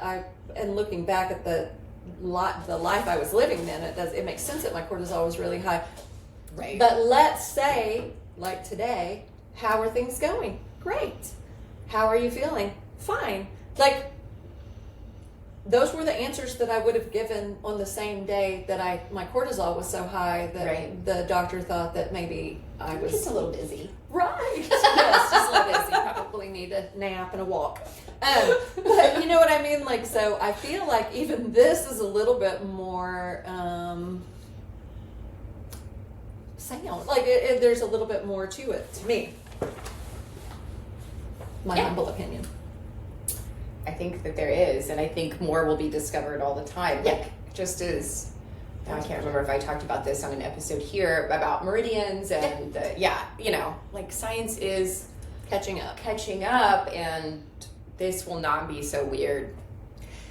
and looking back at the life I was living then, it makes sense that my cortisol was really high. Right. But let's say, like today, how are things going? Great. How are you feeling? Fine. Like, those were the answers that I would have given on the same day that my cortisol was so high that the doctor thought that maybe I was just a little busy. Right. Yes, just a little busy. Probably need a nap and a walk. But you know what I mean? Like, so I feel like even this is a little bit more sound. Like, there's a little bit more to it, to me. My humble opinion. I think that there is, and I think more will be discovered all the time. Like, just as, I can't remember if I talked about this on an episode here about meridians and, you know, like science is catching up, and this will not be so weird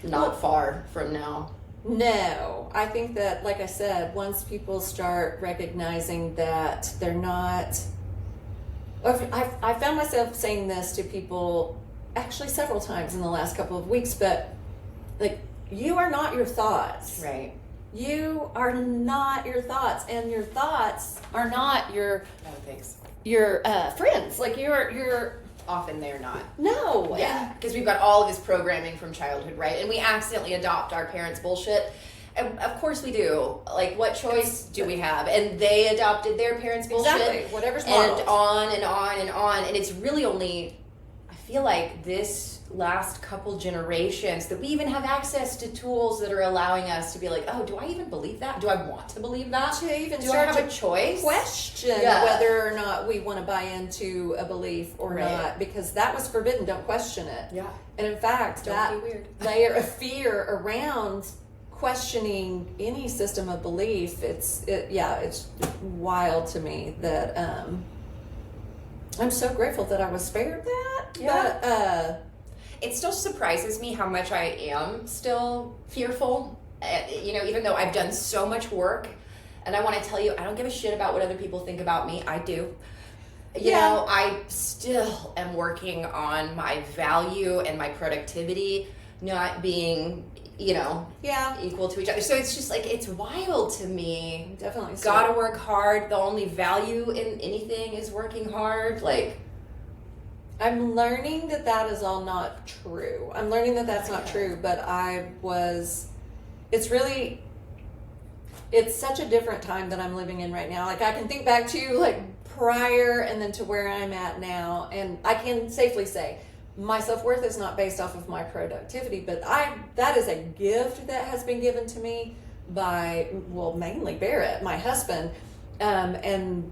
not far from now. No, I think that, like I said, once people start recognizing that they're not, I found myself saying this to people actually several times in the last couple of weeks, but like, you are not your thoughts. Right. You are not your thoughts, and your thoughts are not your friends. Like, you're often they're not. No. Yeah, because we've got all of this programming from childhood, right? And we accidentally adopt our parents' bullshit. And of course we do. Like, what choice do we have? And they adopted their parents' bullshit. Exactly. Whatever's modeled. And on and on and on. And it's really only, I feel like, this last couple generations that we even have access to tools that are allowing us to be like, oh, do I even believe that? Do I want to believe that? To even do start I have a choice? Question whether or not we want to buy into a belief or not, because that was forbidden. Don't question it. Yeah. And in fact, Don't be weird. layer of fear around questioning any system of belief, it's wild to me that I'm so grateful that I was spared that. Yeah. But it still surprises me how much I am still fearful. You know, even though I've done so much work, and I want to tell you, I don't give a shit about what other people think about me. I do. You know, I still am working on my value and my productivity not being, you know, equal to each other. So it's just like, it's wild to me. Definitely. Gotta work hard. The only value in anything is working hard. Like, I'm learning that is all not true. I'm learning that that's not true, but it's such a different time that I'm living in right now. Like, I can think back to like prior and then to where I'm at now, and I can safely say my self-worth is not based off of my productivity, but that is a gift that has been given to me by, well, mainly Barrett, my husband, and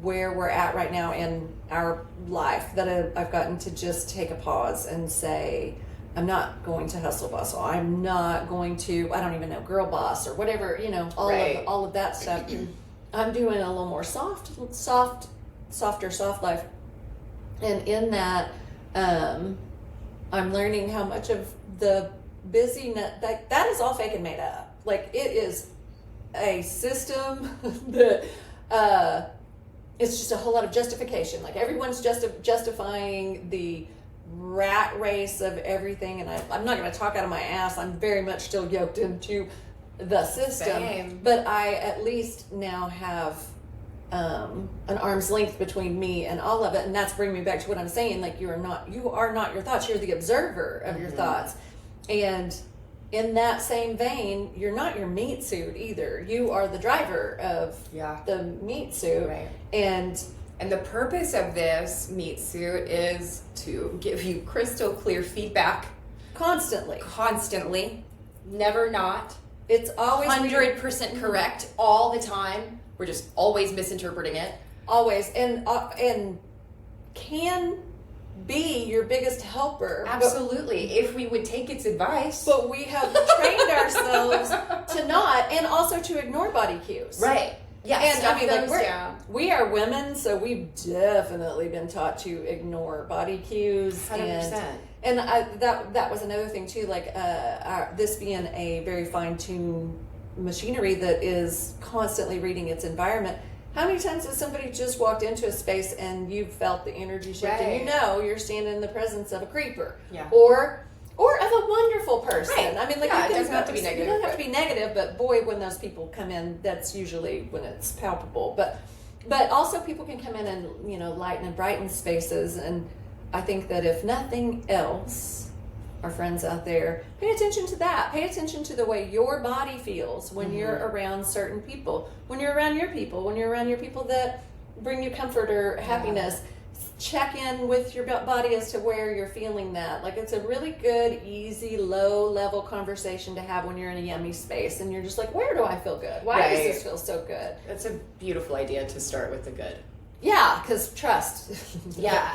where we're at right now in our life, that I've gotten to just take a pause and say, I'm not going to hustle bustle. I'm not going to, I don't even know, girl boss or whatever, you know, all of that stuff. I'm doing a little more softer soft life. And in that, I'm learning how much of the busyness, that is all fake and made up. Like, it is a system that, it's just a whole lot of justification. Like, everyone's justifying the rat race of everything, and I'm not going to talk out of my ass. I'm very much still yoked into the system. Same. But I at least now have an arm's length between me and all of it, and that's bringing me back to what I'm saying. Like, you are not your thoughts. You're the observer of your thoughts, and in that same vein, you're not your meat suit either. You are the driver of the meat suit. Right. And the purpose of this meat suit is to give you crystal clear feedback. Constantly. Never not. It's always 100% correct all the time. We're just always misinterpreting it. Always. And can be your biggest helper. Absolutely, if we would take its advice. But we have trained ourselves to not, and also to ignore body cues. Right. Yeah. And I mean, like, we are women, so we've definitely been taught to ignore body cues. 100%. And that was another thing too. Like, this being a very fine-tuned machinery that is constantly reading its environment. How many times has somebody just walked into a space and you felt the energy shift, and you know you're standing in the presence of a creeper, or of a wonderful person? Right. I mean, like, it doesn't have to be negative. It doesn't have to be negative, but boy, when those people come in, that's usually when it's palpable. But also, people can come in and, you know, lighten and brighten spaces, and I think that if nothing else, our friends out there, pay attention to that. Pay attention to the way your body feels when you're around certain people, when you're around your people, when you're around your people that bring you comfort or happiness. Check in with your body as to where you're feeling that. Like, it's a really good, easy, low level conversation to have when you're in a yummy space and you're just like, where do I feel good? Why does this feel so good? That's a beautiful idea to start with the good. Yeah, because trust. Yeah.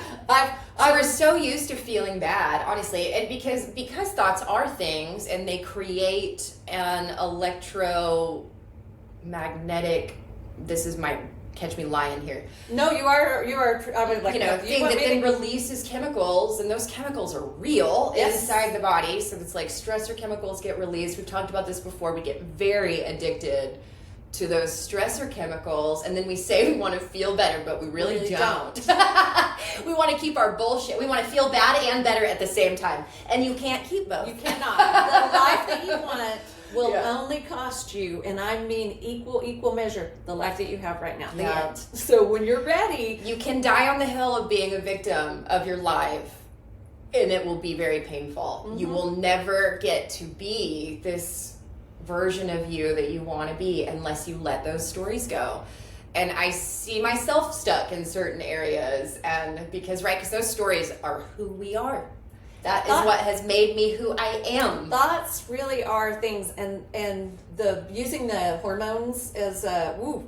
We're so used to feeling bad, honestly, and because thoughts are things and they create an electromagnetic, this is my catch me lying here. No, you are. I would like, thing that then releases chemicals, and those chemicals are real inside the body. So it's like stressor chemicals get released. We've talked about this before. We get very addicted to those stressor chemicals, and then we say we want to feel better, but we really don't. We want to keep our bullshit. We want to feel bad and better at the same time, and you can't keep both. You cannot. The life that you want will only cost you, and I mean equal measure, the life that you have right now. The end. So when you're ready, you can die on the hill of being a victim of your life, and it will be very painful. You will never get to be this version of you that you want to be unless you let those stories go. And I see myself stuck in certain areas, and because those stories are who we are. That is what has made me who I am. Thoughts really are things, and the using the hormones as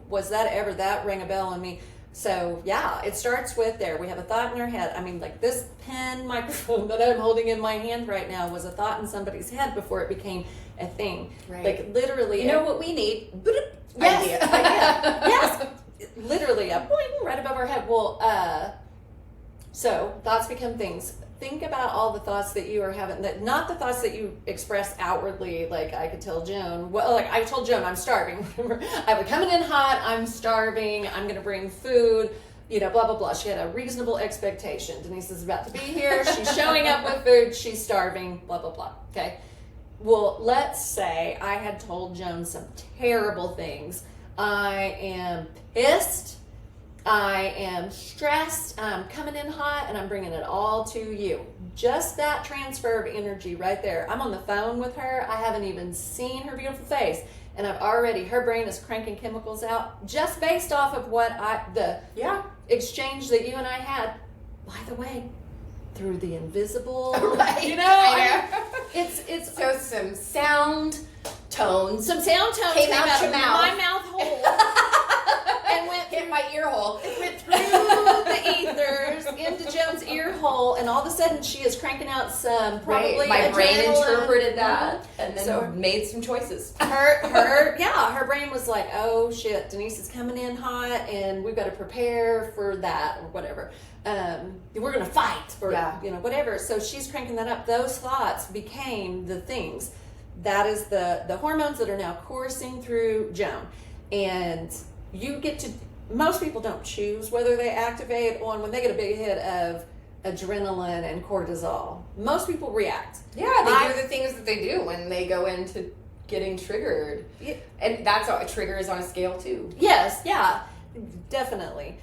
was that rang a bell on me. So yeah, it starts with there. We have a thought in our head. I mean, like this pen microphone that I'm holding in my hand right now was a thought in somebody's head before it became a thing. Right. Like literally. You know what we need? Idea. Yes. Literally a boing right above our head. Well, so thoughts become things. Think about all the thoughts that you are having, that not the thoughts that you express outwardly. Like I could tell Joan, I told Joan I'm starving. I was coming in hot, I'm starving, I'm going to bring food, blah, blah, blah. She had a reasonable expectation. Denise is about to be here. She's showing up with food. She's starving, blah, blah, blah. Okay. Well, let's say I had told Joan some terrible things. I am pissed. I am stressed, I'm coming in hot, and I'm bringing it all to you. Just that transfer of energy right there. I'm on the phone with her. I haven't even seen her beautiful face, and her brain is cranking chemicals out just based off of the exchange that you and I had. By the way, through the invisible, right? It's so some sound tones. Some sound tones came out your mouth. My mouth hole. And hit my ear hole. It went through the ethers into Joan's ear hole, and all of a sudden she is cranking out some probably my brain interpreted that and then made some choices. Her brain was like, oh shit, Denise is coming in hot, and we've got to prepare for that or whatever. We're gonna fight or whatever. So she's cranking that up. Those thoughts became the things. That is the hormones that are now coursing through Joan, and you get to. Most people don't choose whether they activate on when they get a big hit of adrenaline and cortisol. Most people react. Yeah, they do the things that they do when they go into getting triggered. Yeah. And that's a trigger is on a scale too. Yes, yeah, definitely.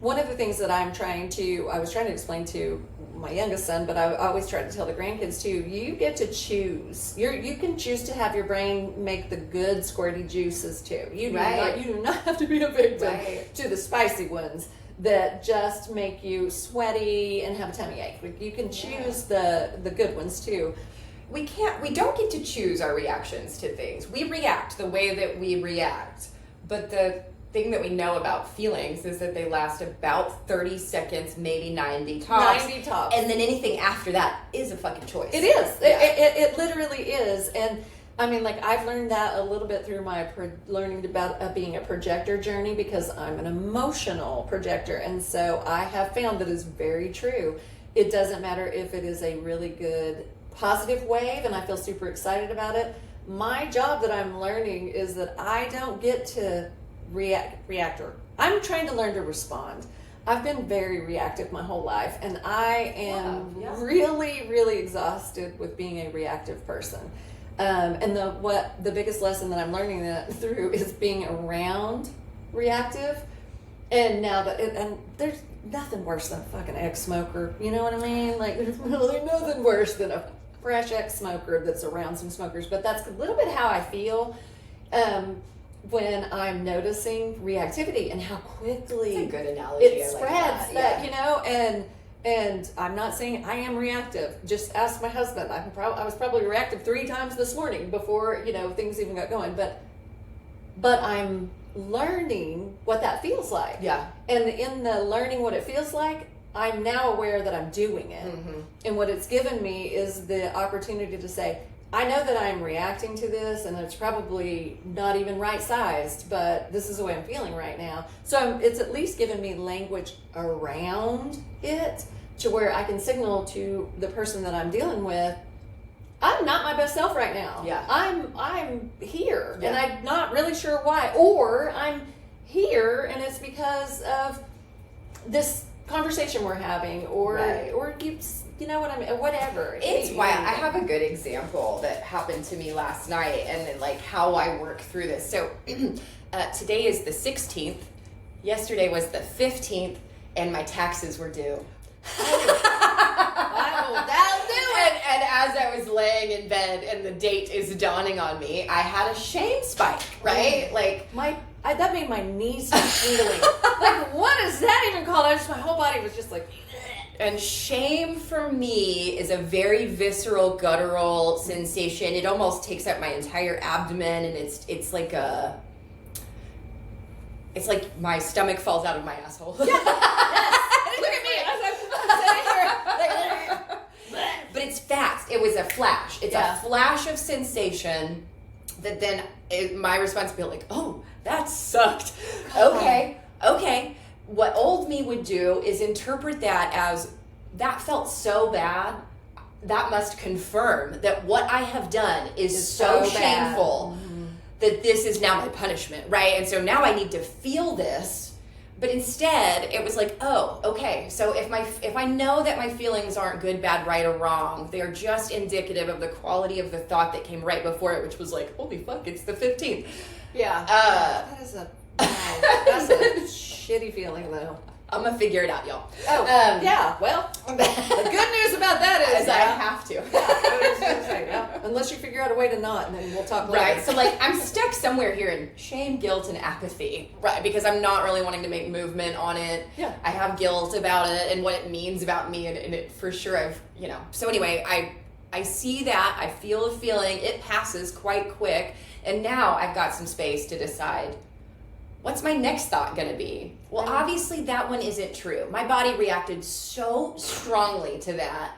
One of the things that I was trying to explain to my youngest son, but I always try to tell the grandkids too, you get to choose. You can choose to have your brain make the good squirty juices too. You do not have to be a victim to the spicy ones that just make you sweaty and have a tummy ache. You can choose the good ones too. We don't get to choose our reactions to things. We react the way that we react. But the thing that we know about feelings is that they last about 30 seconds, maybe 90 tops. 90 tops. And then anything after that is a fucking choice. It is. Yeah. It literally is. And I mean, like, I've learned that a little bit through my learning about being a projector journey, because I'm an emotional projector. And so I have found that is very true. It doesn't matter if it is a really good positive wave and I feel super excited about it. My job that I'm learning is that I don't get to reactor. I'm trying to learn to respond. I've been very reactive my whole life, and I am really, really exhausted with being a reactive person. And the biggest lesson that I'm learning that through is being around reactive. And now that nothing worse than a fucking ex-smoker. You know what I mean? Like, there's really nothing worse than a fresh ex-smoker that's around some smokers. But that's a little bit how I feel when I'm noticing reactivity and how quickly That's a good analogy. it I spreads. like that, You know, and I'm not saying I am reactive. Just ask my husband. I was probably reactive 3 times this morning before, you know, things even got going. But I'm learning what that feels like. Yeah. And in the learning what it feels like, I'm now aware that I'm doing it. Mm-hmm. And what it's given me is the opportunity to say, I know that I'm reacting to this and it's probably not even right sized, but this is the way I'm feeling right now. So it's at least given me language around it to where I can signal to the person that I'm dealing with, I'm not my best self right now. Yeah. I'm here, Yeah. and I'm not really sure why. Or I'm here and it's because of this conversation we're having, or Right. or you know what I mean, whatever. It's wild. I have a good example that happened to me last night, and then like how I work through this. So today is the 16th. Yesterday was the 15th, and my taxes were due. That'll do it. And as I was laying in bed and the date is dawning on me, I had a shame spike, right? Like that made my knees start tingling. Like, what is that even called? My whole body was just like. And shame for me is a very visceral, guttural sensation. It almost takes up my entire abdomen, and it's like my stomach falls out of my asshole. Yeah. Yes. Look at me. I'm sitting here. But it's fast. It was a flash. It's a flash of sensation that then my response would be like, oh, that sucked. Okay. What old me would do is interpret that as, that felt so bad, that must confirm that what I have done is so shameful that this is now my punishment, right? And so now I need to feel this. But instead, it was like, oh, okay. So if I know that my feelings aren't good, bad, right, or wrong, they're just indicative of the quality of the thought that came right before it, which was like, holy fuck, it's the 15th. Yeah. That's a shitty feeling, though. I'm gonna figure it out, y'all. Oh, yeah. Well, the good news about that is I have to. Unless you figure out a way to not, and then we'll talk later. Right. So like I'm stuck somewhere here in shame, guilt, and apathy. Right. Because I'm not really wanting to make movement on it. Yeah. I have guilt about it and what it means about me, and it for sure So anyway, I see that, I feel a feeling, it passes quite quick, and now I've got some space to decide, what's my next thought going to be? Well, obviously that one isn't true. My body reacted so strongly to that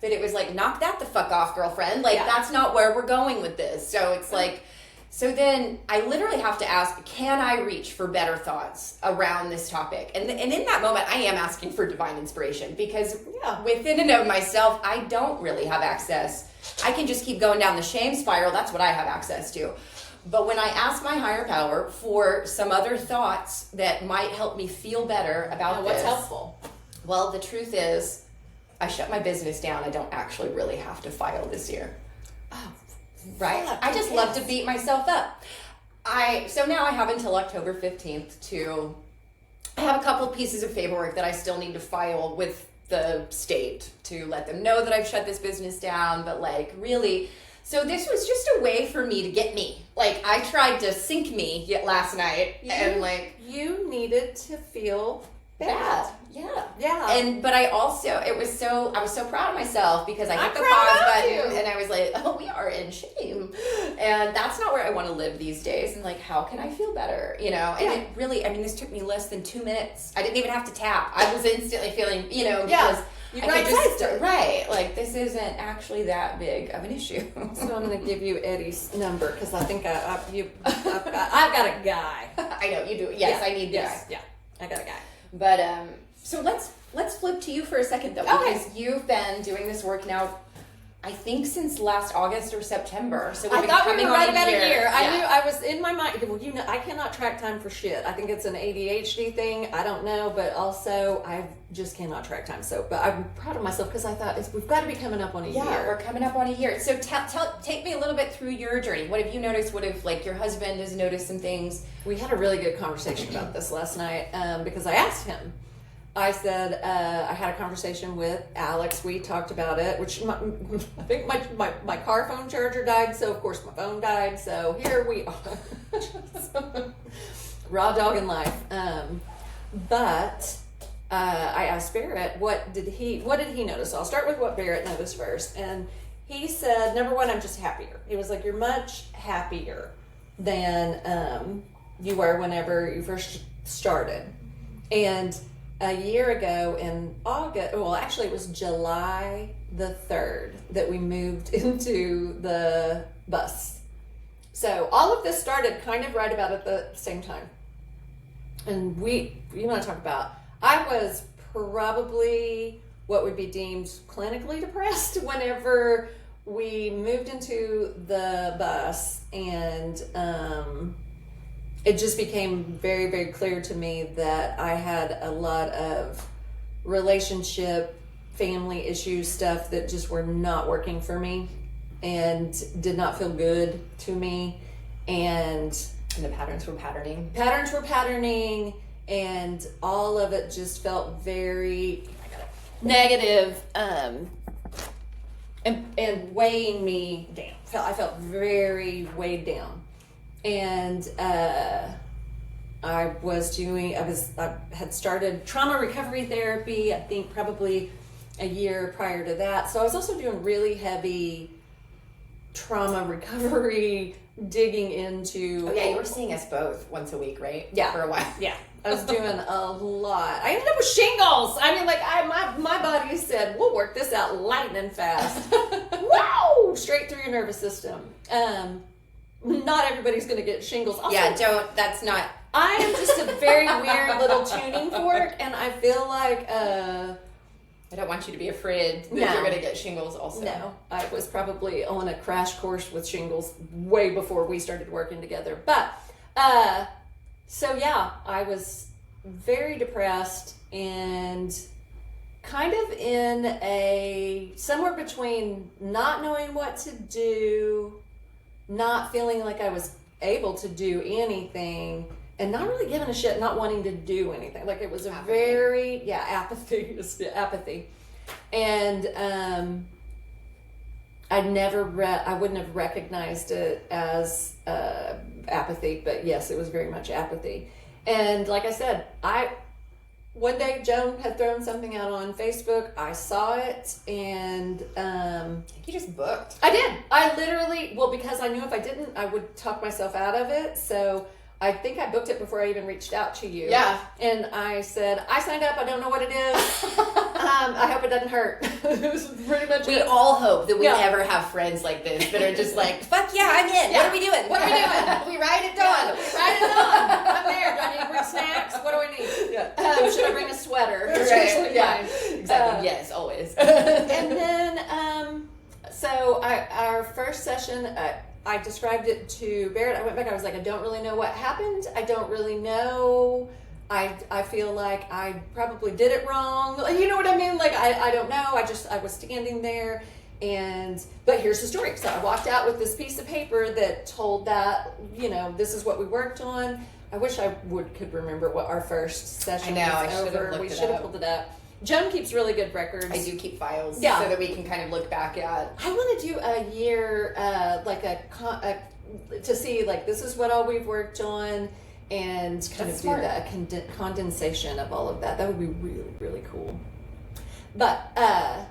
it was like, knock that the fuck off, girlfriend. Like, that's not where we're going with this. So it's like, so then I literally have to ask, can I reach for better thoughts around this topic? And in that moment, I am asking for divine inspiration, because within and of myself, I don't really have access. I can just keep going down the shame spiral. That's what I have access to. But when I ask my higher power for some other thoughts that might help me feel better about what's this, helpful? Well, the truth is, I shut my business down. I don't actually really have to file this year. Oh, right. I just love to beat myself up. So now I have until October 15th to. I have a couple of pieces of paperwork that I still need to file with the state to let them know that I've shut this business down. But like, really. So this was just a way for me to get me. Like, I tried to sink me last night, and like, you needed to feel bad. Yeah. But I was so proud of myself, because I hit the proud pause of button you. and I was like, oh, we are in shame. And that's not where I want to live these days. And like, how can I feel better? And it really, this took me less than 2 minutes. I didn't even have to tap. I was instantly feeling, because like, this isn't actually that big of an issue. So I'm going to give you Eddie's number, because I think I've got a guy. I know you do. Yes, I need the guy. Yeah, I got a guy. But so let's flip to you for a second, though, because you've been doing this work now, I think, since last August or September. So I thought we were right about a year. Yeah. I knew, I was in my mind. Well, I cannot track time for shit. I think it's an ADHD thing. I don't know, but also I just cannot track time. But I'm proud of myself, because I thought we've got to be coming up on a year. Yeah, we're coming up on a year. So take me a little bit through your journey. What have you noticed? What if your husband has noticed some things? We had a really good conversation about this last night, because I asked him, I said, I had a conversation with Alex. We talked about it, which I think my car phone charger died, so of course my phone died. So here we are. Raw dog in life. But I asked Barrett, what did he notice? So I'll start with what Barrett noticed first. And he said, number one, I'm just happier. He was like, you're much happier than you were whenever you first started. And a year ago in August, well, actually it was July the 3rd that we moved into the bus. So all of this started kind of right about at the same time. And you want to talk about, I was probably what would be deemed clinically depressed whenever we moved into the bus, and it just became very, very clear to me that I had a lot of relationship, family issues, stuff that just were not working for me and did not feel good to me. And the patterns were patterning. And all of it just felt very negative, and weighing me down. I felt very weighed down. And I had started trauma recovery therapy, I think probably a year prior to that. So I was also doing really heavy trauma recovery, digging into. Oh yeah, you were seeing us both once a week, right? Yeah. For a while. Yeah. I was doing a lot. I ended up with shingles. I mean, like my body said, we'll work this out lightning fast. Wow! Straight through your nervous system. Not everybody's going to get shingles. Also, that's not. I am just a very weird little tuning fork, and I feel like I don't want you to be afraid that you're going to get shingles also. No, I was probably on a crash course with shingles way before we started working together. But, so yeah, I was very depressed and kind of in somewhere between not knowing what to do, not feeling like I was able to do anything, and not really giving a shit, not wanting to do anything. Like it was a very, apathy. Apathy. And I wouldn't have recognized it as apathy, but yes, it was very much apathy. And like I said, one day Joan had thrown something out on Facebook. I saw it, and you just booked. I did. I literally, because I knew if I didn't, I would talk myself out of it. So I think I booked it before I even reached out to you. Yeah. And I said, I signed up. I don't know what it is. I hope it doesn't hurt. It was pretty much We all hope that we never have friends like this that are just like, fuck yeah, I'm in. Yeah. What are we doing? We ride it on. We ride it on. I'm there. Do I need to bring snacks? What do I need? Yeah. Should I bring a sweater? Right. Yeah. Exactly. Yes, always. And then, so our first session, I described it to Barrett. I went back. I was like, I don't really know what happened. I don't really know. I feel like I probably did it wrong. You know what I mean? Like, I don't know. I was standing there, but here's the story. So I walked out with this piece of paper that told that, this is what we worked on. I wish I could remember what our first session was. I should have looked We should have pulled it up. Joan keeps really good records. I do keep files so that we can kind of look back at. I want to do a year, to see, like, this is what all we've worked on, and kind of do a condensation of all of that. That would be really, really cool. But I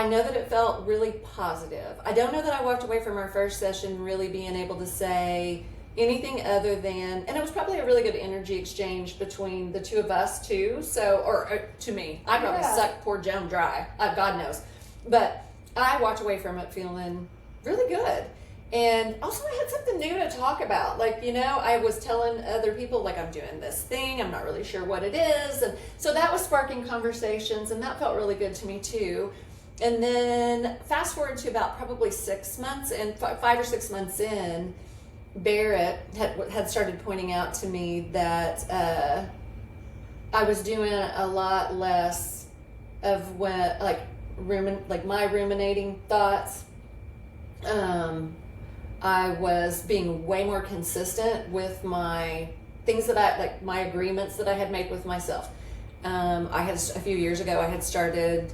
know that it felt really positive. I don't know that I walked away from our first session really being able to say anything other than, and it was probably a really good energy exchange between the two of us too. So, or to me, I probably sucked poor Joan dry. God knows. But I walked away from it feeling really good. And also I had something new to talk about. Like, I was telling other people, like, I'm doing this thing. I'm not really sure what it is. And so that was sparking conversations, and that felt really good to me too. And then fast forward to about probably 6 months, and 5 or 6 months in, Barrett had started pointing out to me that I was doing a lot less of my ruminating thoughts. I was being way more consistent with my things my agreements that I had made with myself. I had a few years ago, I had started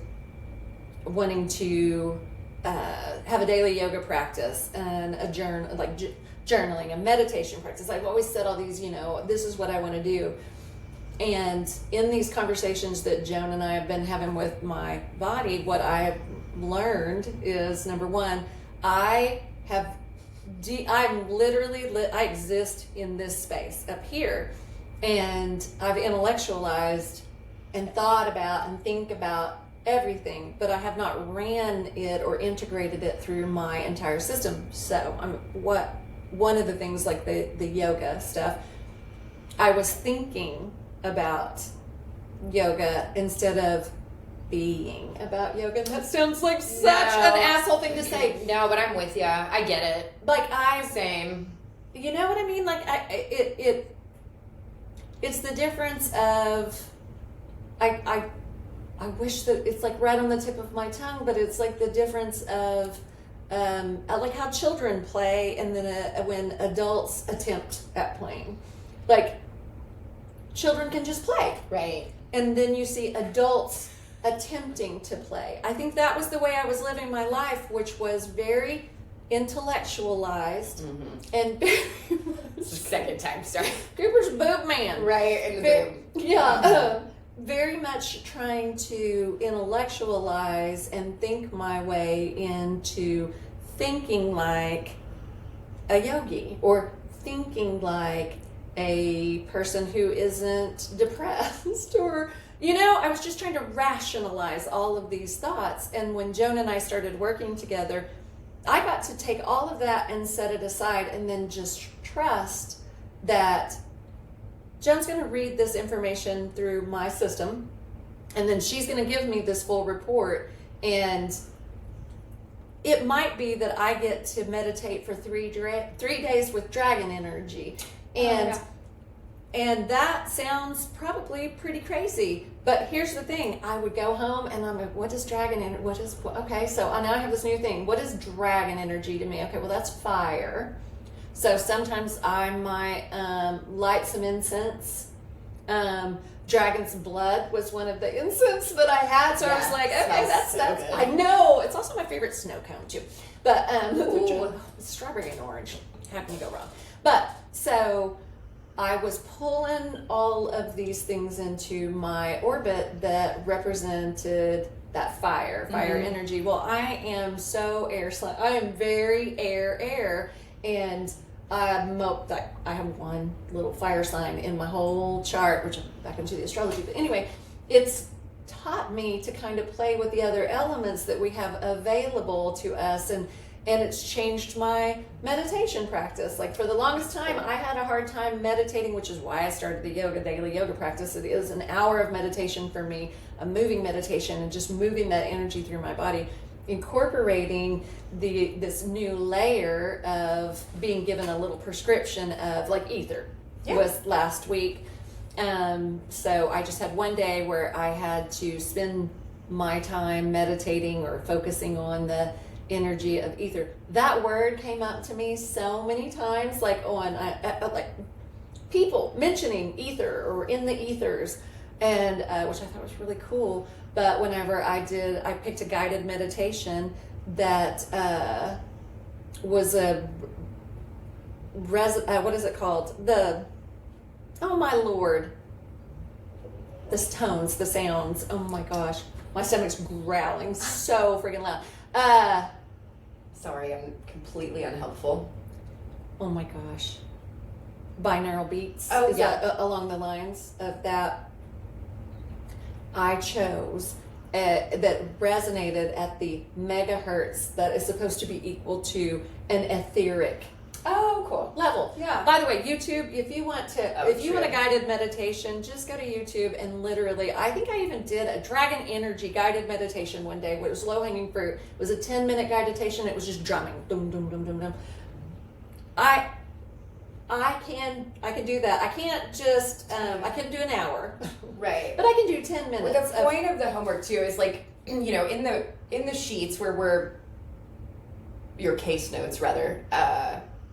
wanting to have a daily yoga practice and a journaling, a meditation practice. I've always said all these, this is what I want to do. And in these conversations that Joan and I have been having with my body, what I have learned is, number one, I exist in this space up here, and I've intellectualized and thought about and think about everything, but I have not ran it or integrated it through my entire system. So one of the things, like the yoga stuff, I was thinking about yoga instead of being about yoga. And that sounds like such an asshole thing to say. No, but I'm with you. I get it. Same. You know what I mean? Like it's the difference of I wish that it's like right on the tip of my tongue, but it's like the difference of like how children play, and then when adults attempt at playing. Like children can just play, right? And then you see adults attempting to play. I think that was the way I was living my life, which was very intellectualized and very it's the second time, sorry. Cooper's boob man. Right, in the boob. Yeah. Very much trying to intellectualize and think my way into thinking like a yogi, or thinking like a person who isn't depressed, or I was just trying to rationalize all of these thoughts. And when Joan and I started working together, I got to take all of that and set it aside, and then just trust that Joan's going to read this information through my system, and then she's going to give me this full report. And it might be that I get to meditate for 3 days with dragon energy. And that sounds probably pretty crazy. But here's the thing. I would go home and I'm like, what is dragon energy? Okay, so now I have this new thing. What is dragon energy to me? Okay, well, that's fire. So sometimes I might light some incense. Dragon's blood was one of the incense that I had. So I was like, okay, that's good. I know. It's also my favorite snow cone too. But strawberry and orange. How can you go wrong? But so I was pulling all of these things into my orbit that represented that fire energy. Well, I am so I am very air, and I have one little fire sign in my whole chart, which I'm back into the astrology. But anyway, it's taught me to kind of play with the other elements that we have available to us, and it's changed my meditation practice. Like for the longest time, I had a hard time meditating, which is why I started the daily yoga practice. It is an hour of meditation for me, a moving meditation, and just moving that energy through my body, incorporating this new layer of being given a little prescription of like ether. Was last week. So I just had one day where I had to spend my time meditating or focusing on the energy of ether. That word came up to me so many times, like like people mentioning ether or in the ethers, and which I thought was really cool. But whenever I picked a guided meditation that was what is it called? Oh my Lord. The tones, the sounds. Oh my gosh. My stomach's growling so freaking loud. Sorry, I'm completely unhelpful. Oh my gosh. Binaural beats. Oh, Is that along the lines of that? I chose that resonated at the megahertz that is supposed to be equal to an etheric cool level. Yeah. By the way, YouTube, if you want a guided meditation, just go to YouTube and literally, I think I even did a dragon energy guided meditation one day where it was low hanging fruit. It was a 10-minute guided meditation. It was just drumming. Dum, dum, dum, dum, dum. I can do that. I can't just, I couldn't do an hour. Right. But I can do 10 minutes. Well, the point of the homework too is like, in the sheets where your case notes rather,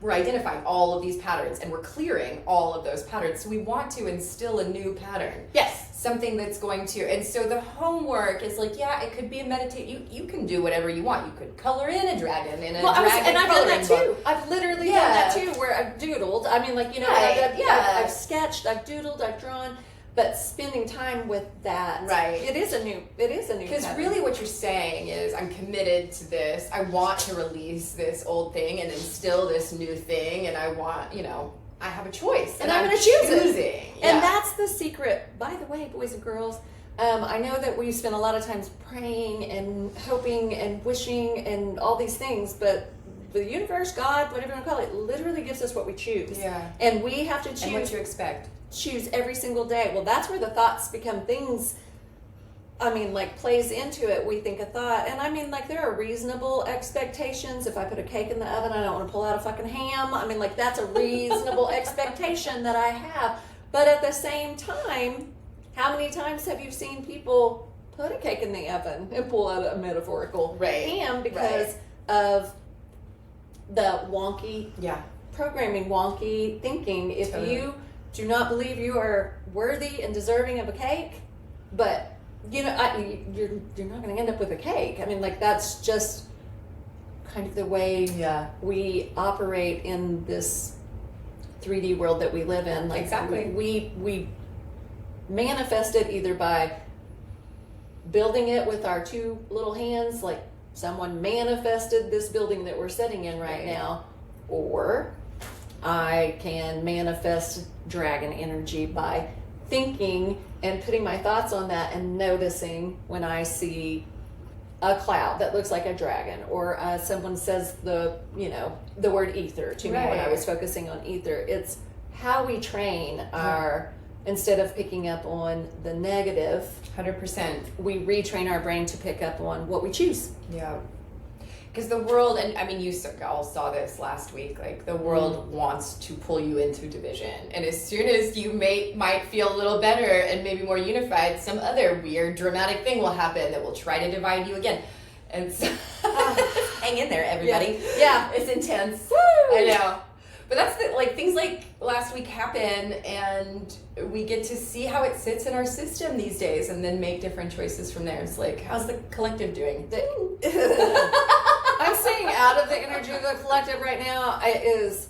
we're identifying all of these patterns and we're clearing all of those patterns. So we want to instill a new pattern. Yes. Something that's going to, and so the homework is like, yeah, it could be a meditate. You can do whatever you want. You could color in a dragon in a dragon I've done that coloring too. book. I've literally done that too, where I've doodled. I mean, like, you know, I've sketched, I've doodled, I've drawn. But spending time with that, right? It is a new. Because really, what you're saying is, I'm committed to this. I want to release this old thing and instill this new thing, and I want, you know, I have a choice, and I'm going to choose it. Yeah. And that's the secret. By the way, boys and girls, I know that we spend a lot of times praying and hoping and wishing and all these things, but the universe, God, whatever you want to call it, literally gives us what we choose. Yeah. And we have to choose. And what you expect. Choose every single day. Well, that's where the thoughts become things. I mean, like, plays into it. We think a thought, and I mean, like, there are reasonable expectations. If I put a cake in the oven, I don't want to pull out a fucking ham. I mean, like, that's a reasonable expectation that I have. But at the same time, how many times have you seen people put a cake in the oven and pull out a metaphorical ham because of the wonky programming, wonky thinking? If you do not believe you are worthy and deserving of a cake, but you know, you're not going to end up with a cake. I mean, like, that's just kind of the way we operate in this 3D world that we live in. Like, exactly, we manifest it either by building it with our two little hands, like someone manifested this building that we're sitting in right now, or I can manifest dragon energy by thinking and putting my thoughts on that and noticing when I see a cloud that looks like a dragon, or someone says the word ether to me when I was focusing on ether. It's how we train our, instead of picking up on the negative, 100%, we retrain our brain to pick up on what we choose. Yeah. Because the world, and I mean, you all saw this last week, like, the world wants to pull you into division. And as soon as you might feel a little better and maybe more unified, some other weird, dramatic thing will happen that will try to divide you again. And so, hang in there, everybody. Yeah. It's intense. Woo! I know. But that's things like last week happen, and we get to see how it sits in our system these days and then make different choices from there. It's like, how's the collective doing? I'm staying out of the energy of the collective right now. It is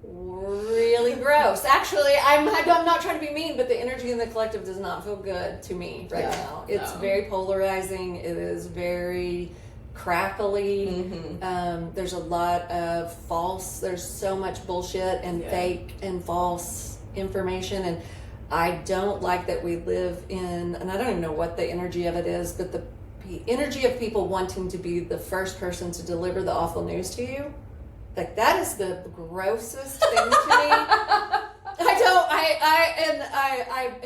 really gross. Actually, I'm not trying to be mean, but the energy in the collective does not feel good to me right now. It's very polarizing. It is very crackly. There's a lot of there's so much bullshit and fake and false information, and I don't like that we live in, and I don't even know what the energy of it is, but the energy of people wanting to be the first person to deliver the awful news to you. Like, that is the grossest thing to me. And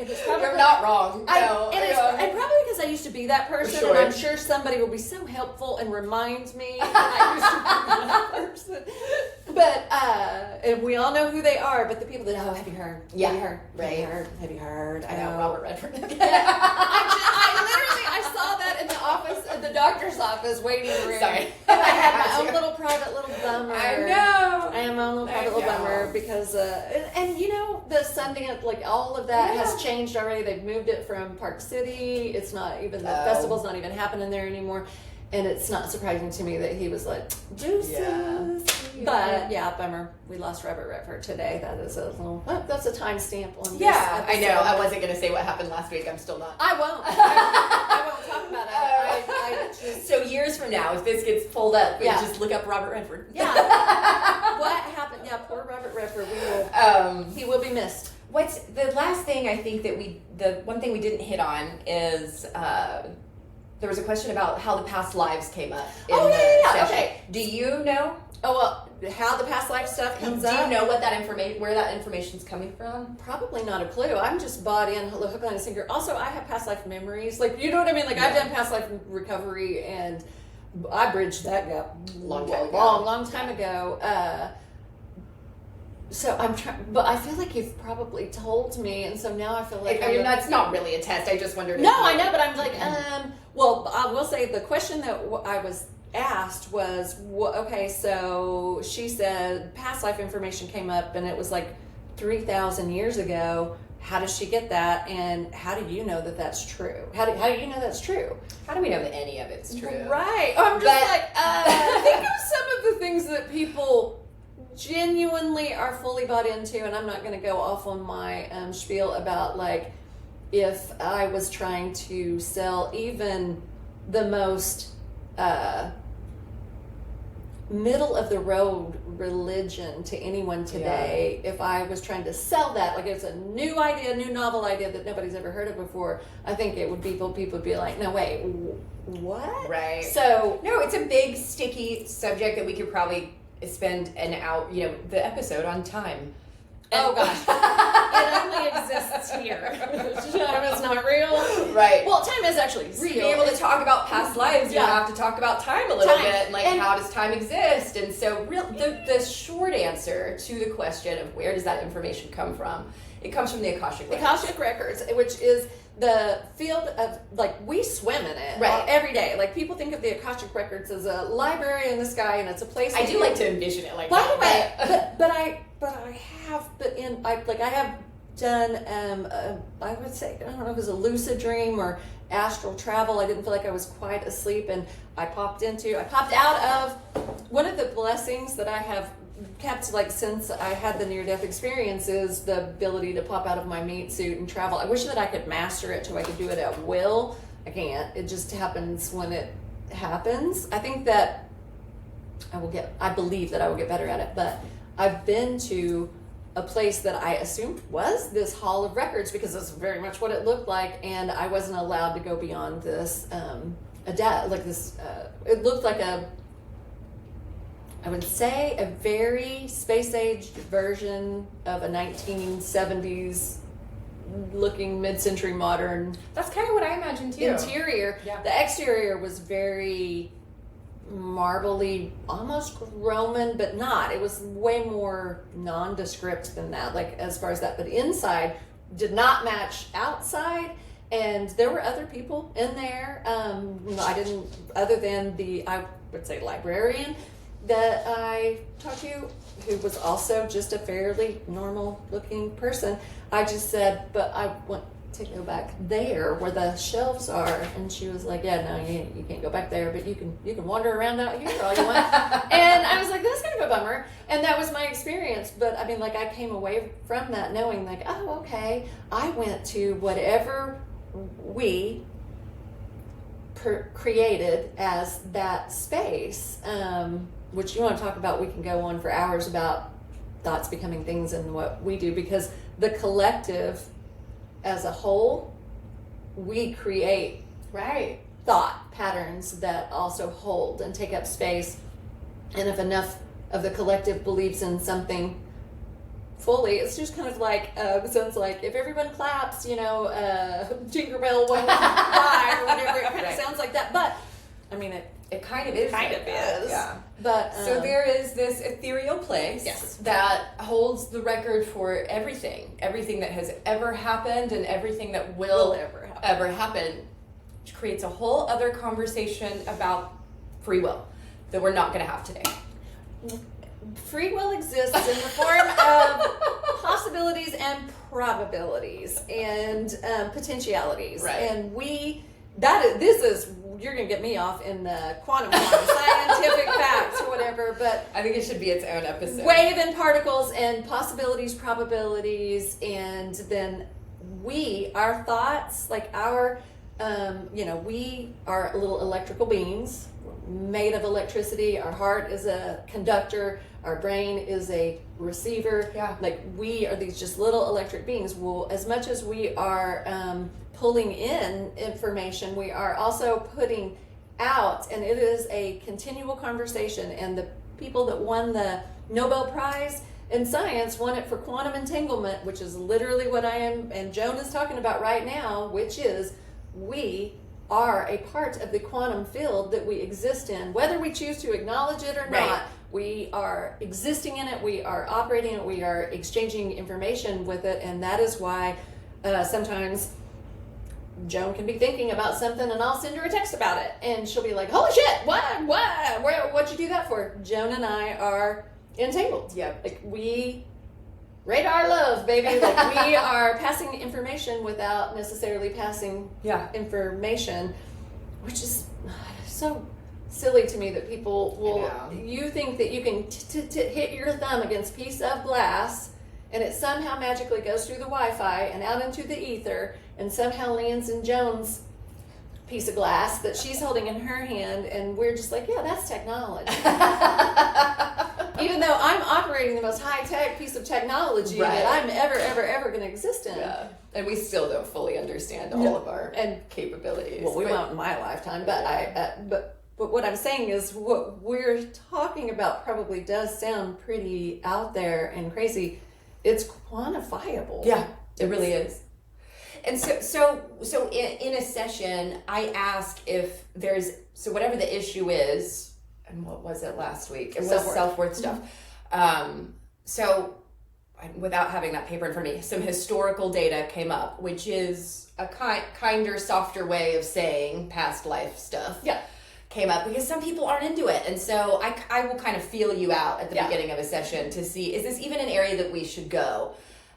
it's probably, you're not wrong. And probably because I used to be that person, and I'm sure somebody will be so helpful and remind me that I used to be that person. But and we all know who they are. But the people that have you heard? Yeah, have you heard? right. Have you heard? I know Robert Redford. I saw that in the office, in the doctor's office, waiting room. Sorry. And I had my own little private little bummer. I know. I had my own little private little bummer because, and you know, the Sundance, like, all of that has changed already. They've moved it from Park City. It's not even, the festival's not even happening there anymore. And it's not surprising to me that he was like, deuces. Yeah. But bummer. We lost Robert Redford today. That is a little, that's a timestamp on this episode. I know. I wasn't going to say what happened last week. I'm still not. I won't. I won't talk about it. So years from now, if this gets pulled up, we just look up Robert Redford. Yeah. What happened? Yeah, poor Robert Redford. He will be missed. What's the last thing I think that the one thing we didn't hit on is, there was a question about how the past lives came up in the session. Okay. Do you know? Oh, well, how the past life stuff comes up? Do you know what that where that information's coming from? Probably not a clue. I'm just bought in, hook, line, and sinker. Also, I have past life memories. Like, you know what I mean? Like, I've done past life recovery, and I bridged that gap long time ago. So I'm trying, but I feel like you've probably told me, and so now I feel like that's not really a test. I just wondered. No, I know, but I'm like, well, I will say the question that I was asked was, okay, so she said past life information came up and it was like 3,000 years ago. How does she get that? And how do you know that that's true? How do you know that's true? How do we know that any of it's true? Right. I'm just think of some of the things that people genuinely are fully bought into, and I'm not going to go off on my spiel about like if I was trying to sell even the most middle of the road religion to anyone today, if I was trying to sell that, like it's a new idea, new novel idea that nobody's ever heard of before, I think it would be, people would be like, no, wait, what? Right. So, no, it's a big, sticky subject that we could probably spend an hour, the episode on time. Oh gosh, it only exists here. Time is not real. Right. Well, time is actually real. To be able to talk about past lives, you have to talk about time a little bit, and how does time exist? And so, the short answer to the question of where does that information come from? It comes from the Akashic Records. Akashic Records, which is the field of, like, we swim in it every day. Like, people think of the Akashic Records as a library in the sky, and it's a place. I do like to envision it like by that. By the way, I have done, I would say, I don't know if it was a lucid dream or astral travel. I didn't feel like I was quite asleep, and I popped out of one of the blessings that I have kept, like, since I had the near-death experience, is the ability to pop out of my meat suit and travel. I wish that I could master it so I could do it at will. I can't. It just happens when it happens. I think that I believe that I will get better at it, but I've been to a place that I assumed was this hall of records because that's very much what it looked like, and I wasn't allowed to go beyond this, it looked like I would say a very space-aged version of a 1970s looking mid-century modern. That's kind of what I imagined too. Interior. Yeah. The exterior was very marbly, almost Roman, but not. It was way more nondescript than that, like as far as that. But inside did not match outside. And there were other people in there. I didn't, other than I would say librarian that I talked to, who was also just a fairly normal looking person. I just said, but I want to go back there where the shelves are. And she was like, yeah, no, you can't go back there, but you can wander around out here all you want. And I was like, that's kind of a bummer. And that was my experience. But I mean, like, I came away from that knowing, like, oh, okay, I went to whatever we created as that space, which you want to talk about. We can go on for hours about thoughts becoming things and what we do, because the collective as a whole, we create thought patterns that also hold and take up space. And if enough of the collective believes in something fully, it's just kind of like, sounds like if everyone claps, Tinkerbell won't fly or whatever. It kind of sounds like that. But I mean, it kind of is. Kind of is. Yeah. But so there is this ethereal place that holds the record for everything that has ever happened and everything that will ever happen, which creates a whole other conversation about free will that we're not going to have today. Free will exists in the form of possibilities and probabilities and potentialities, and you're going to get me off in the quantum scientific facts or whatever, but I think it should be its own episode. Wave and particles and possibilities, probabilities, and then our thoughts, like we are little electrical beings made of electricity. Our heart is a conductor. Our brain is a receiver. Yeah. Like, we are these just little electric beings. Well, as much as we are pulling in information, we are also putting out, and it is a continual conversation. And the people that won the Nobel Prize in science won it for quantum entanglement, which is literally what I am and Joan is talking about right now, which is we are a part of the quantum field that we exist in, whether we choose to acknowledge it or not. We are existing in it, we are operating it, we are exchanging information with it, and that is why sometimes Joan can be thinking about something and I'll send her a text about it. And she'll be like, holy shit, what'd you do that for? Joan and I are entangled. Yep. Like we radar love, baby. Like we are passing information without necessarily passing information, which is so silly to me that people will, you think that you can hit your thumb against a piece of glass and it somehow magically goes through the Wi-Fi and out into the ether and somehow lands in Joan's piece of glass that she's holding in her hand, and we're just like, yeah, that's technology. Even though I'm operating the most high-tech piece of technology that I'm ever going to exist in. Yeah. And we still don't fully understand all of our capabilities. Well, we won't in my lifetime, but but what I'm saying is what we're talking about probably does sound pretty out there and crazy. It's quantifiable. Yeah, it really is. And so in a session, I ask if there's, so whatever the issue is, and what was it last week? It was self-worth stuff. So without having that paper in front of me, some historical data came up, which is a kinder, softer way of saying past life stuff. Yeah. Came up because some people aren't into it. And so I will kind of feel you out at the beginning of a session to see, is this even an area that we should go?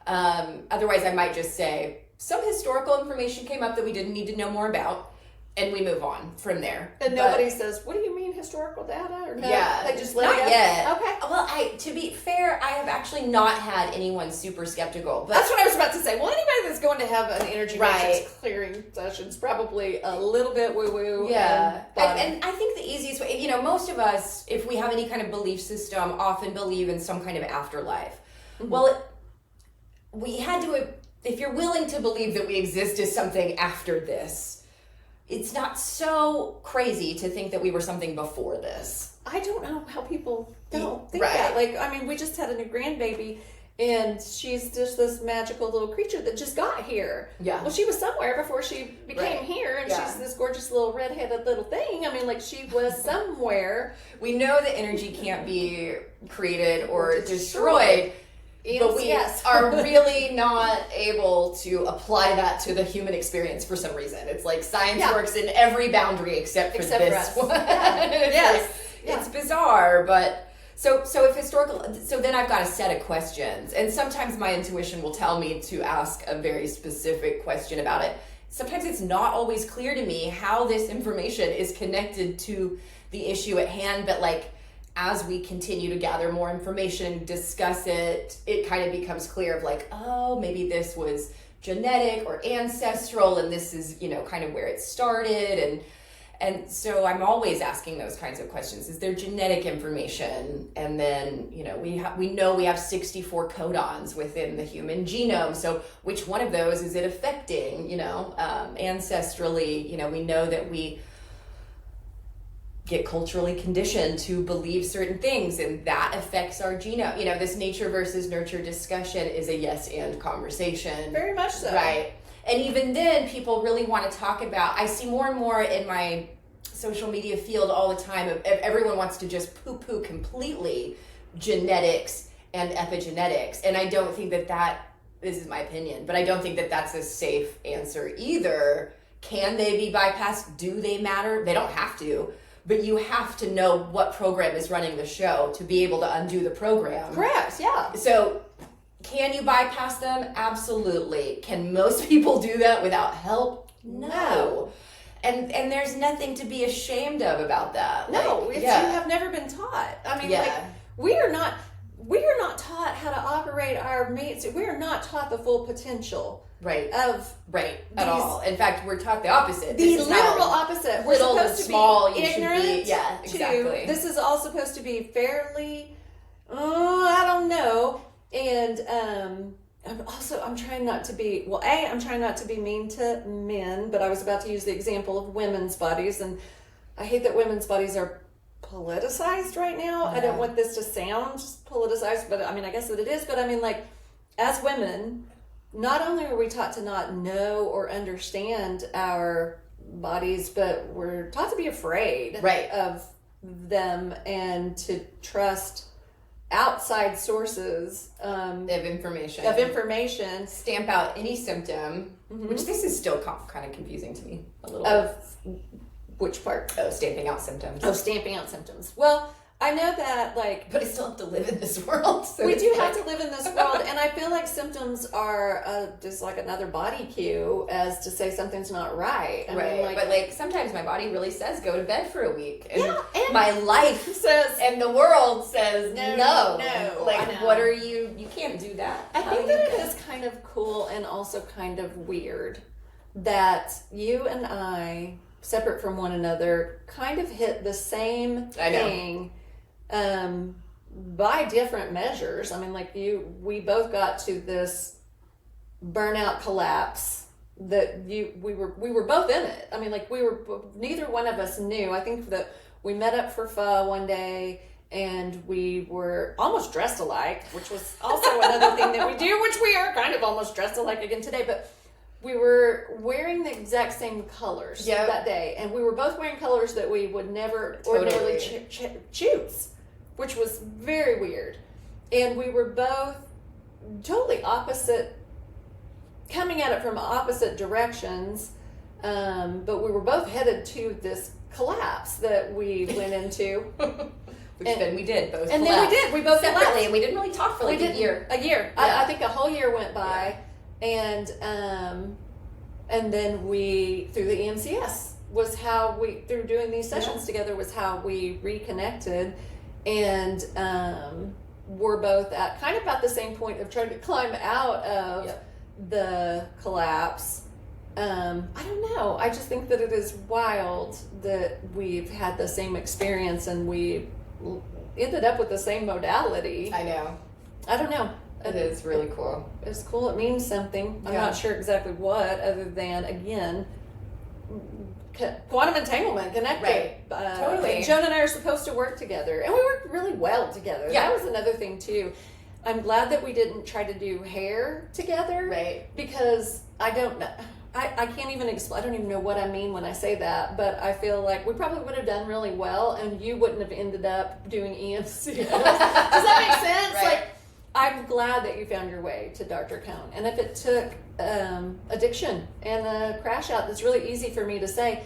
Otherwise, I might just say, some historical information came up that we didn't need to know more about, and we move on from there. And nobody says, what do you mean historical data? Or no? Yeah. They just let it go? Not yet. Okay. Well, to be fair, I have actually not had anyone super skeptical. But that's what I was about to say. Well, anybody that's going to have an energy matrix Right. clearing session is probably a little bit woo-woo. Yeah. And I think the easiest way, most of us, if we have any kind of belief system, often believe in some kind of afterlife. Mm-hmm. Well, we had to, if you're willing to believe that we exist as something after this, it's not so crazy to think that we were something before this. I don't know how people don't think Right. that. Like, I mean, we just had a new grandbaby, and she's just this magical little creature that just got here. Yeah. Well, she was somewhere before she became here, and she's this gorgeous little redheaded little thing. I mean, like, she was somewhere. We know that energy can't be created or destroyed. But we are really not able to apply that to the human experience for some reason. It's like science works in every boundary except for this one. Yeah. It's bizarre, but so if historical, so then I've got a set of questions, and sometimes my intuition will tell me to ask a very specific question about it. Sometimes it's not always clear to me how this information is connected to the issue at hand, but like, as we continue to gather more information, discuss it, it kind of becomes clear of like, oh, maybe this was genetic or ancestral, and this is, kind of where it started. And so I'm always asking those kinds of questions. Is there genetic information? And then, we know we have 64 codons within the human genome. So which one of those is it affecting, ancestrally? We know that we get culturally conditioned to believe certain things, and that affects our genome. This nature versus nurture discussion is a yes and conversation. Very much so. Right. And even then, people really want to talk about, I see more and more in my social media field all the time, of everyone wants to just poo-poo completely genetics and epigenetics. And I don't think that this is my opinion, but I don't think that that's a safe answer either. Can they be bypassed? Do they matter? They don't have to. But you have to know what program is running the show to be able to undo the program. Correct, yeah. So, can you bypass them? Absolutely. Can most people do that without help? No. And there's nothing to be ashamed of about that. No, you have never been taught. I mean, we are not taught how to operate our mates. We are not taught the full potential. At all. In fact, we're taught the opposite. The literal opposite. We're supposed to small, be you ignorant. Should be, yeah, exactly. This is all supposed to be fairly, I don't know. And I'm trying not to be, I'm trying not to be mean to men, but I was about to use the example of women's bodies, and I hate that women's bodies are politicized right now. I don't want this to sound politicized, but I mean, I guess that it is. But I mean, like, as women, not only are we taught to not know or understand our bodies, but we're taught to be afraid of them and to trust outside sources of information. Stamp out any symptom, which this is still kind of confusing to me a little of bit. Which part? Oh, stamping out symptoms. Oh, stamping out symptoms. Well, I know that, like... But I still have to live in this world. So we do have to live in this world, and I feel like symptoms are just like another body cue as to say something's not right. I mean, like, but like sometimes my body really says go to bed for a week. And, and my life says... And the world says no. Like, what are you... You can't do that. I think that it is kind of cool and also kind of weird that you and I, separate from one another, kind of hit the same thing by different measures. I mean, like we both got to this burnout collapse that we were both in it. I mean, like neither one of us knew. I think that we met up for pho one day and we were almost dressed alike, which was also another thing that we do, which we are kind of almost dressed alike again today, but we were wearing the exact same colors that day, and we were both wearing colors that we would never ordinarily choose, which was very weird. And we were both totally opposite, coming at it from opposite directions, but we were both headed to this collapse that we went into. Then we did both. And then we did. We both separately, collapsed. and we didn't really talk for like a year. Yeah. I think a whole year went by. And then we, through the EMCS, was how we, through doing these sessions together, was how we reconnected, and we're both at kind of about the same point of trying to climb out of the collapse. I don't know. I just think that it is wild that we've had the same experience and we ended up with the same modality. I know. I don't know. It is really cool. It's cool. It means something. I'm not sure exactly what, other than, again, quantum entanglement, connected. Right. Totally. Joan and I are supposed to work together, and we worked really well together. Yeah. That was another thing, too. I'm glad that we didn't try to do hair together. Right. Because I don't know. I can't even explain. I don't even know what I mean when I say that, but I feel like we probably would have done really well, and you wouldn't have ended up doing EMCS. Does that make sense? Right. Like, I'm glad that you found your way to Dr. Cone. And if it took addiction and a crash out, that's really easy for me to say.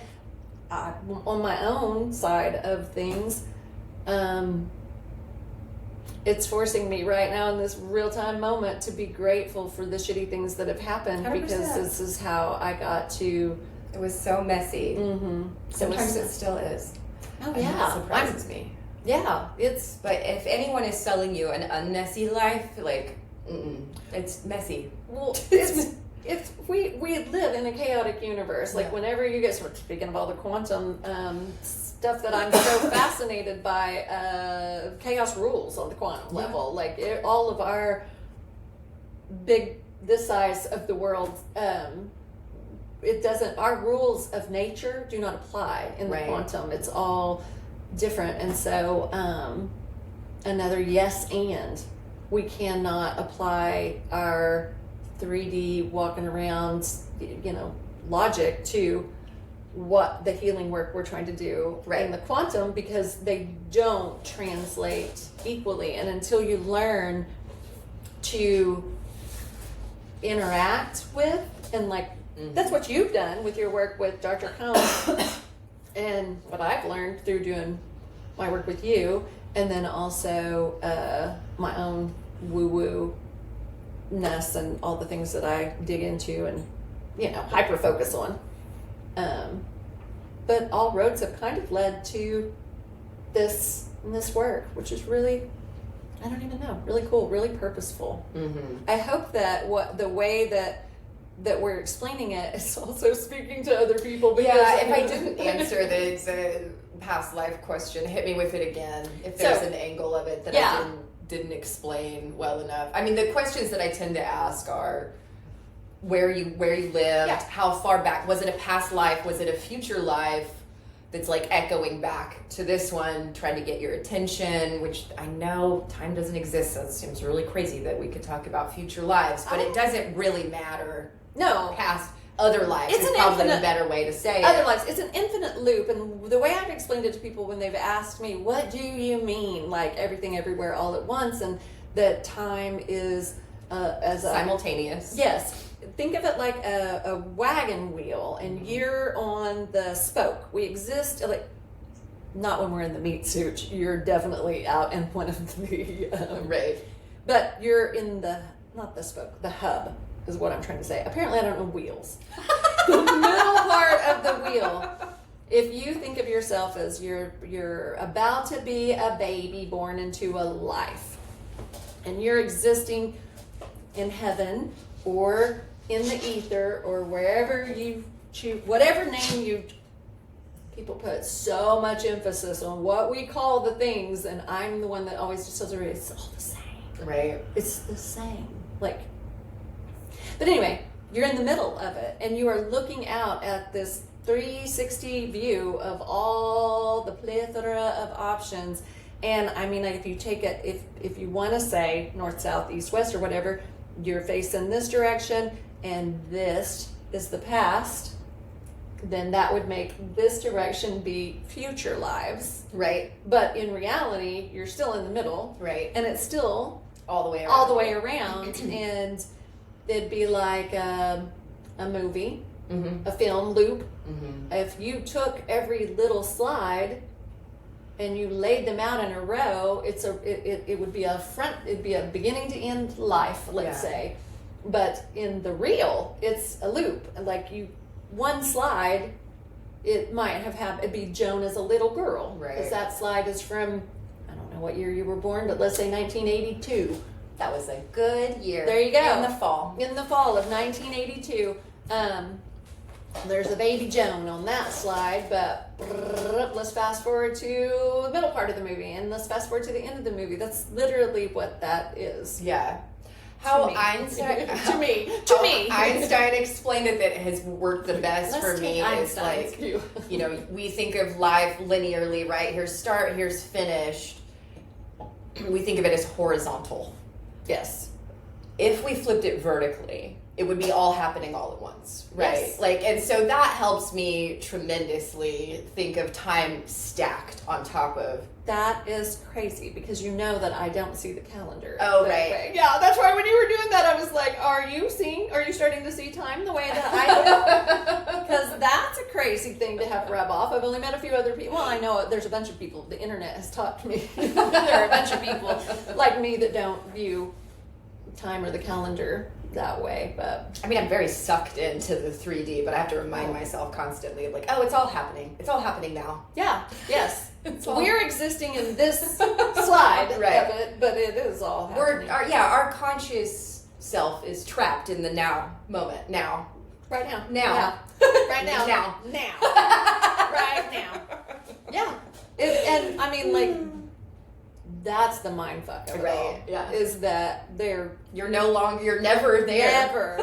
On my own side of things, it's forcing me right now in this real-time moment to be grateful for the shitty things that have happened 100%. Because this is how I got to... It was so messy. Mm-hmm. Sometimes it still is. Oh, and yeah. that surprises me. Yeah, it's... But if anyone is selling you an unmessy life, like, it's messy. Well, it's we live in a chaotic universe. Like, whenever you get... Speaking of all the quantum stuff that I'm so fascinated by, chaos rules on the quantum level. Like, all of our this size of the world... it doesn't... Our rules of nature do not apply in the quantum. It's all... different, and so another and we cannot apply our 3D walking around logic to what the healing work we're trying to do in the quantum, because they don't translate equally. And until you learn to interact with, and like that's what you've done with your work with Dr. Cone. And what I've learned through doing my work with you, and then also my own woo-woo-ness and all the things that I dig into and, hyper-focus on. But all roads have kind of led to this work, which is really, I don't even know, really cool, really purposeful. Mm-hmm. I hope that the way that we're explaining it is also speaking to other people. Because if I didn't answer the past life question, hit me with it again. If there's an angle of it that I didn't explain well enough. I mean, the questions that I tend to ask are where you lived, how far back, was it a past life, was it a future life that's like echoing back to this one, trying to get your attention, which I know time doesn't exist, so it seems really crazy that we could talk about future lives, but it doesn't really matter. No. Past other lives. It's probably a better way to say other lives. It's an infinite loop, and the way I've explained it to people when they've asked me, "What do you mean, like everything, everywhere, all at once?" and that time is as simultaneous. Yes. Think of it like a wagon wheel, and you're on the spoke. We exist like. Not when we're in the meat suit. You're definitely out in one of the right. But you're in not the spoke, the hub is what I'm trying to say. Apparently, I don't know wheels. The middle part of the wheel. If you think of yourself as you're about to be a baby born into a life, and you're existing in heaven or in the ether or wherever you choose, whatever name you. People put so much emphasis on what we call the things, and I'm the one that always just tells everybody it's all the same. Right. It's the same. But anyway, you're in the middle of it, and you are looking out at this 360 view of all the plethora of options. And I mean, like if you take it, if you want to say north, south, east, west, or whatever, you're facing this direction, and this is the past. Then that would make this direction be future lives. Right. But in reality, you're still in the middle. Right. And it's still all the way around. And it'd be like a movie, mm-hmm. a film loop. Mm-hmm. If you took every little slide and you laid them out in a row, it would be it'd be a beginning to end life, let's say. But in the real, it's a loop. Like one slide, it might it'd be Joan as a little girl. Right. Because that slide is from, I don't know what year you were born, but let's say 1982. That was a good year. There you go. In the fall. In the fall of 1982. There's a baby Joan on that slide, but let's fast forward to the middle part of the movie, and let's fast forward to the end of the movie. That's literally what that is. Yeah. Einstein explained it that has worked the best for me is like, we think of life linearly, right? Here's start, here's finished. We think of it as horizontal. Yes. If we flipped it vertically, it would be all happening all at once, right? Yes. And so that helps me tremendously think of time stacked on top of. That is crazy because you know that I don't see the calendar. Oh, right. Way. Yeah, that's why when you were doing that, I was like, are you starting to see time the way that I do? Because that's a crazy thing to have rub off. I've only met a few other people. Well, I know there's a bunch of people. The internet has taught me. There are a bunch of people like me that don't view time or the calendar that way, but I mean, I'm very sucked into the 3D, but I have to remind myself constantly of it's all happening. It's all happening now. Yeah. Yes. We're existing in this slide of it, but it is all happening. Our conscious self is trapped in the now moment. Now. Right now. Now. Right now. Now. Right now. Yeah. And I mean, that's the mind fuck of it all. Yeah. Is that you're never there. Never.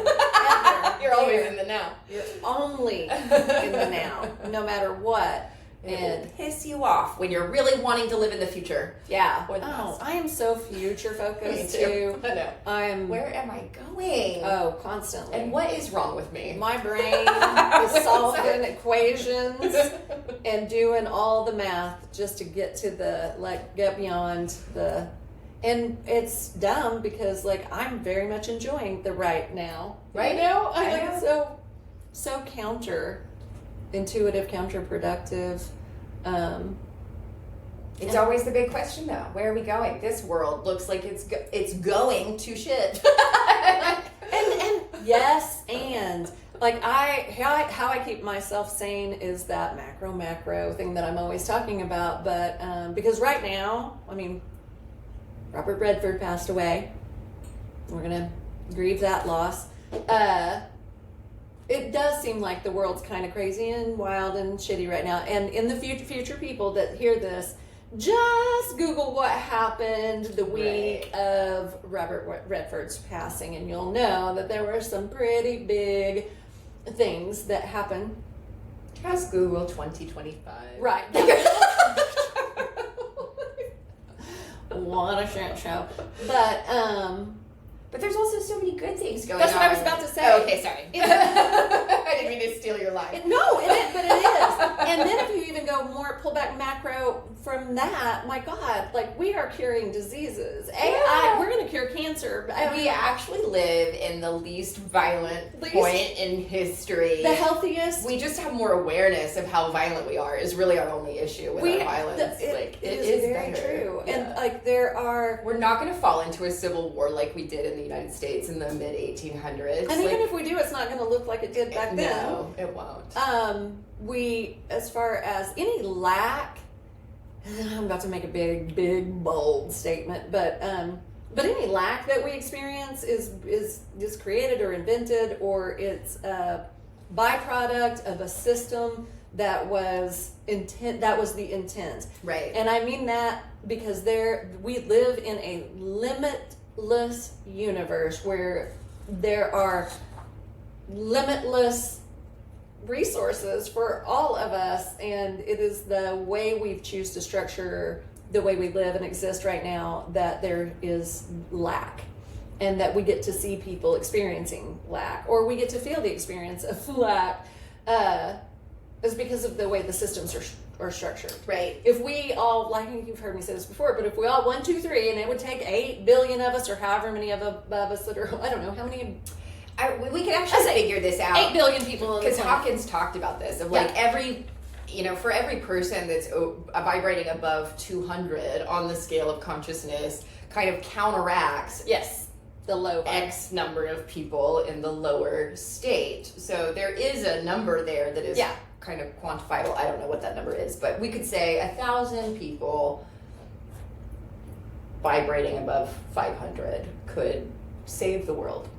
You're always in the now. You're only in the now, no matter what. And it will piss you off when you're really wanting to live in the future. Yeah. I am so future focused too. I know. Where am I going? Oh, constantly. And what is wrong with me? My brain is solving equations and doing all the math just to get to get beyond the. And it's dumb because I'm very much enjoying the right now. Right? I think it's so counterintuitive, counterproductive. It's always the big question, though. Where are we going? This world looks like it's going to shit. and yes, and how I keep myself sane is that macro thing that I'm always talking about. But because right now, I mean, Robert Redford passed away. We're gonna grieve that loss. It does seem like the world's kind of crazy and wild and shitty right now. And in the future people that hear this, just Google what happened the week of Robert Redford's passing, and you'll know that there were some pretty big things that happened. Just Google 2025. Right. What a shit show. But But there's also so many good things going on. That's what I was about to say. Oh, okay, sorry. I didn't mean to steal your line. No, but it is. And then if you even go more, pull back macro from that, my God, like we are curing diseases. AI, we're going to cure cancer. We actually live in the least violent point in history. The healthiest. We just have more awareness of how violent we are is really our only issue with our violence. It is very true. Yeah. And like we're not going to fall into a civil war like we did in the United States in the mid 1800s. And even if we do, it's not going to look like it did back then. No, it won't. We, as far as any lack, I'm about to make a big, bold statement, but any lack that we experience is created or invented, or it's a byproduct of a system that was the intent. Right. And I mean that because we live in a limitless universe where there are limitless resources for all of us, and it is the way we choose to structure the way we live and exist right now that there is lack, and that we get to see people experiencing lack, or we get to feel the experience of lack is because of the way the systems are structured. Right. If we all, like you've heard me say this before, but if we all 1, 2, 3, and it would take 8 billion of us, or however many of us that are, I don't know how many. We can actually figure this out. 8 billion people. Because Hawkins talked about this, of like for every person that's vibrating above 200 on the scale of consciousness, kind of counteracts the low X number of people in the lower state. So there is a number there that is kind of quantifiable. I don't know what that number is, but we could say 1,000 people vibrating above 500 could save the world.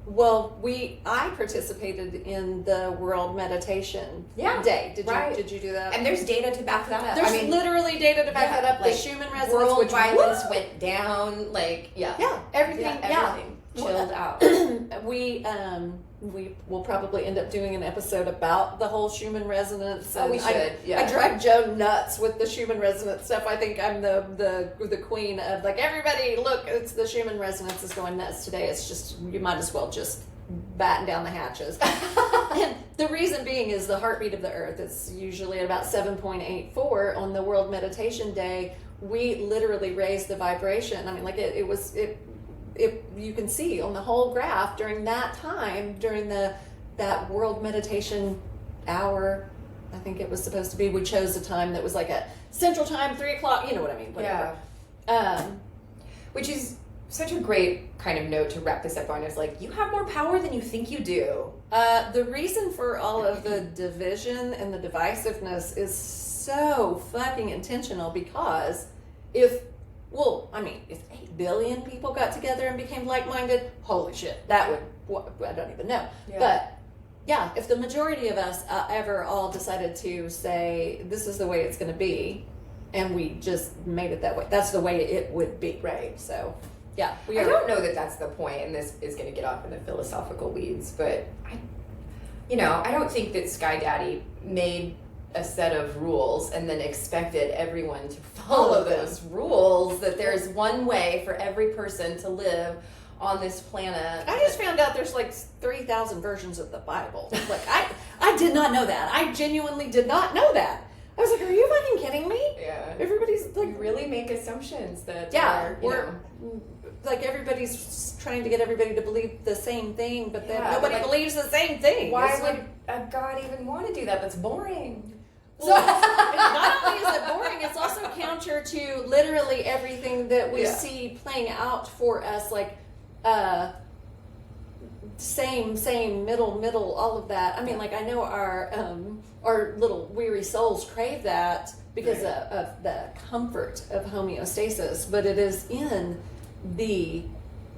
Well, I participated in the World Meditation Day. Did you do that? And there's data to back that up. There's literally data to back that up. Like the Schumann resonance, world violence went down. Everything chilled out. We will probably end up doing an episode about the whole Schumann resonance. Oh, we should. I drive Joe nuts with the Schumann resonance stuff. I think I'm the queen of like, everybody look, it's the Schumann resonance is going nuts today. It's just, you might as well just batten down the hatches. And the reason being is the heartbeat of the earth. It's usually at about 7.84 on the World Meditation Day. We literally raised the vibration. I mean, like you can see on the whole graph during that time, during that World Meditation hour, I think it was supposed to be, we chose a time that was like a Central Time, 3:00, you know what I mean? Whatever. Yeah. Which is such a great kind of note to wrap this up on, is like, you have more power than you think you do. The reason for all of the division and the divisiveness is so fucking intentional, because if 8 billion people got together and became like-minded, holy shit, that would, I don't even know. Yeah. But if the majority of us ever all decided to say, this is the way it's going to be, and we just made it that way, that's the way it would be. Right. So, I don't know that that's the point, and this is going to get off in the philosophical weeds, but I don't think that Sky Daddy made a set of rules and then expected everyone to follow those rules, that there's one way for every person to live on this planet. I just found out there's like 3,000 versions of the Bible. Like, I did not know that. I genuinely did not know that. I was like, are you fucking kidding me? Yeah. Everybody's like, you really make assumptions that like, everybody's trying to get everybody to believe the same thing, but then nobody believes the same thing. Why would a God even want to do that? That's boring. So not only is it boring, it's also counter to literally everything that we see playing out for us, like same, middle, all of that. I mean, like, I know our little weary souls crave that because of the comfort of homeostasis, but it is in the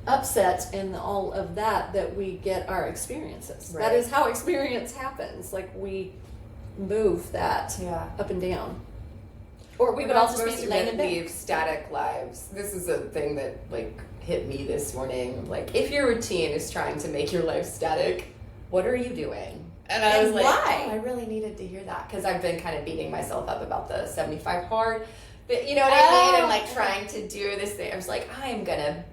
upset and all of that we get our experiences. Right. That is how experience happens. Like, we move that up and down. Or we would all just be laying in bed. Live static lives. This is a thing that hit me this morning. Like, if your routine is trying to make your life static, what are you doing? And I was like, why? I really needed to hear that, because I've been kind of beating myself up about the 75 hard. But you know what I mean? And trying to do this thing. I was like, I am gonna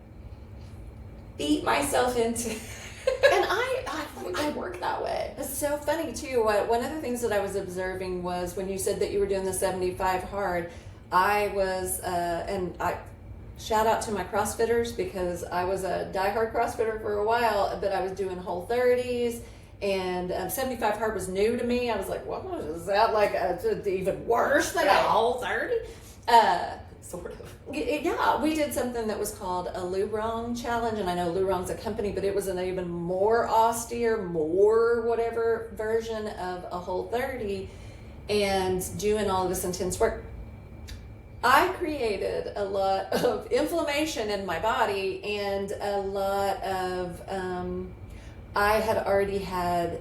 beat myself into. And I work that way. It's so funny too. One of the things that I was observing was when you said that you were doing the 75 hard, I was, and I shout out to my CrossFitters because I was a diehard CrossFitter for a while, but I was doing whole 30s. And 75 hard was new to me. I was like, what is that? Like even worse than a whole 30? Sort of. Yeah, we did something that was called a Lurong challenge, and I know Lurong's a company, but it was an even more austere, more whatever version of a whole 30, and doing all this intense work. I created a lot of inflammation in my body and a lot of, I had already had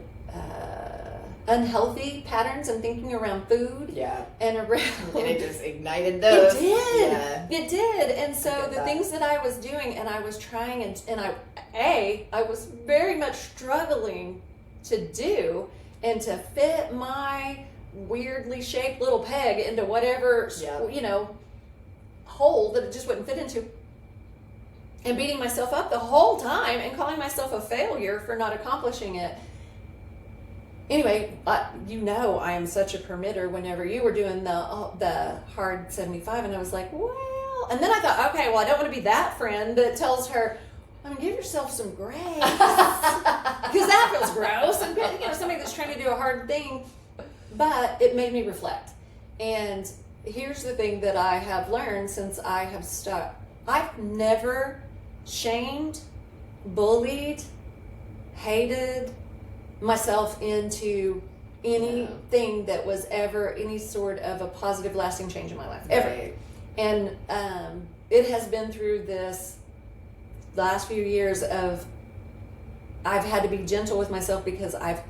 unhealthy patterns and thinking around food. Yeah. And around. And it just ignited those. It did. Yeah. It did. And so the things that I was doing and I was trying and I was very much struggling to do and to fit my weirdly shaped little peg into whatever, hole that it just wouldn't fit into. And beating myself up the whole time and calling myself a failure for not accomplishing it. Anyway, I am such a permitter whenever you were doing the hard 75, and I was like, well, and then I thought, okay, well, I don't want to be that friend that tells her, give yourself some grace, because that feels gross, and somebody that's trying to do a hard thing, but it made me reflect. And here's the thing that I have learned since I have stopped. I've never shamed, bullied, hated myself into anything that was ever any sort of a positive lasting change in my life ever. Right. And it has been through this last few years of I've had to be gentle with myself because I've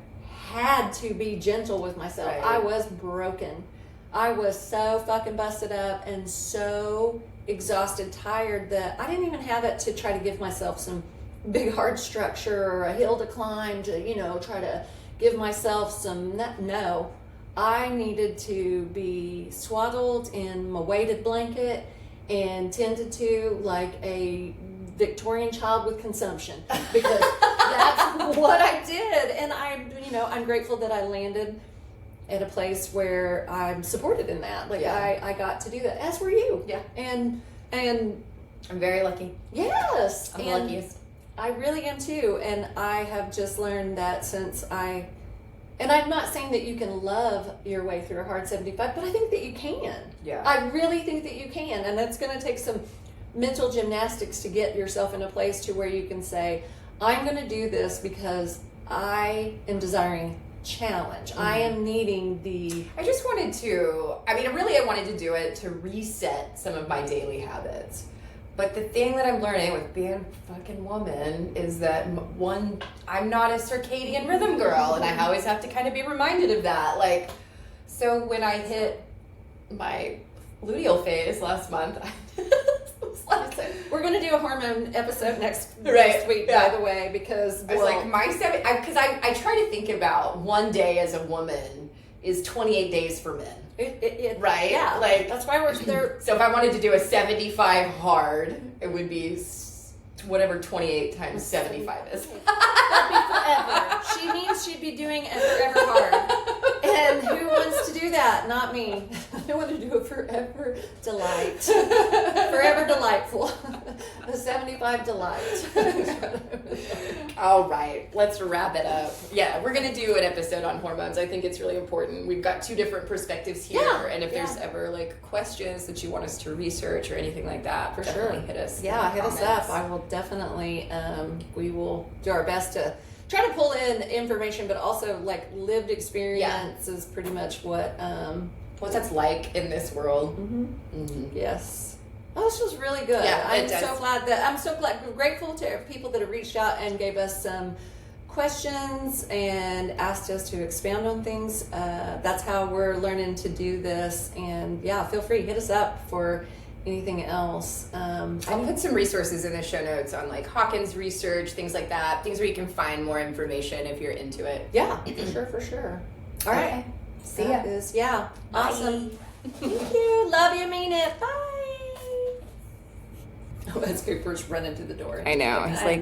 had to be gentle with myself. Right. I was broken. I was so fucking busted up and so exhausted, tired that I didn't even have it to try to give myself some big hard structure or a hill to climb to try to give myself some. No, I needed to be swaddled in my weighted blanket and tended to like a Victorian child with consumption, because that's what I did. And I'm grateful that I landed at a place where I'm supported in that. Like I got to do that, as were you. Yeah. And I'm very lucky. Yes. I'm the luckiest. I really am too, and I have just learned that and I'm not saying that you can love your way through a hard 75, but I think that you can. Yeah. I really think that you can, and it's going to take some mental gymnastics to get yourself in a place to where you can say, I'm going to do this because I am desiring challenge. I am needing I wanted to do it to reset some of my daily habits. But the thing that I'm learning with being a fucking woman is that I'm not a circadian rhythm girl, and I always have to kind of be reminded of that. Like, so when I hit my luteal phase last month, we're going to do a hormone episode next week, by the way, because I was like, I try to think about one day as a woman is 28 days for men. Right? Yeah. Like, that's why we're there. So if I wanted to do a 75 hard, it would be whatever 28 times 75 is. That'd be forever. She means she'd be doing it forever hard. And who wants to do that? Not me. I want to do a forever delight. Forever delightful. A 75 delight. All right, let's wrap it up. Yeah, we're going to do an episode on hormones. I think it's really important. We've got two different perspectives here. Yeah, and if there's ever like questions that you want us to research or anything like that, for definitely sure. hit us. Yeah, hit us up. I will definitely, we will do our best to try to pull in information, but also like lived experience is pretty much what that's like in this world. Yes. Oh, this was really good. Yeah, I'm so grateful to people that have reached out and gave us some questions and asked us to expound on things. That's how we're learning to do this. And yeah, feel free, hit us up for anything else. I'll put some resources in the show notes on like Hawkins research, things like that, things where you can find more information if you're into it. Yeah, for sure. All right. See ya. Awesome. Thank you. Love you, mean it. Bye. Oh, that's Cooper's running to the door. I know. He's like,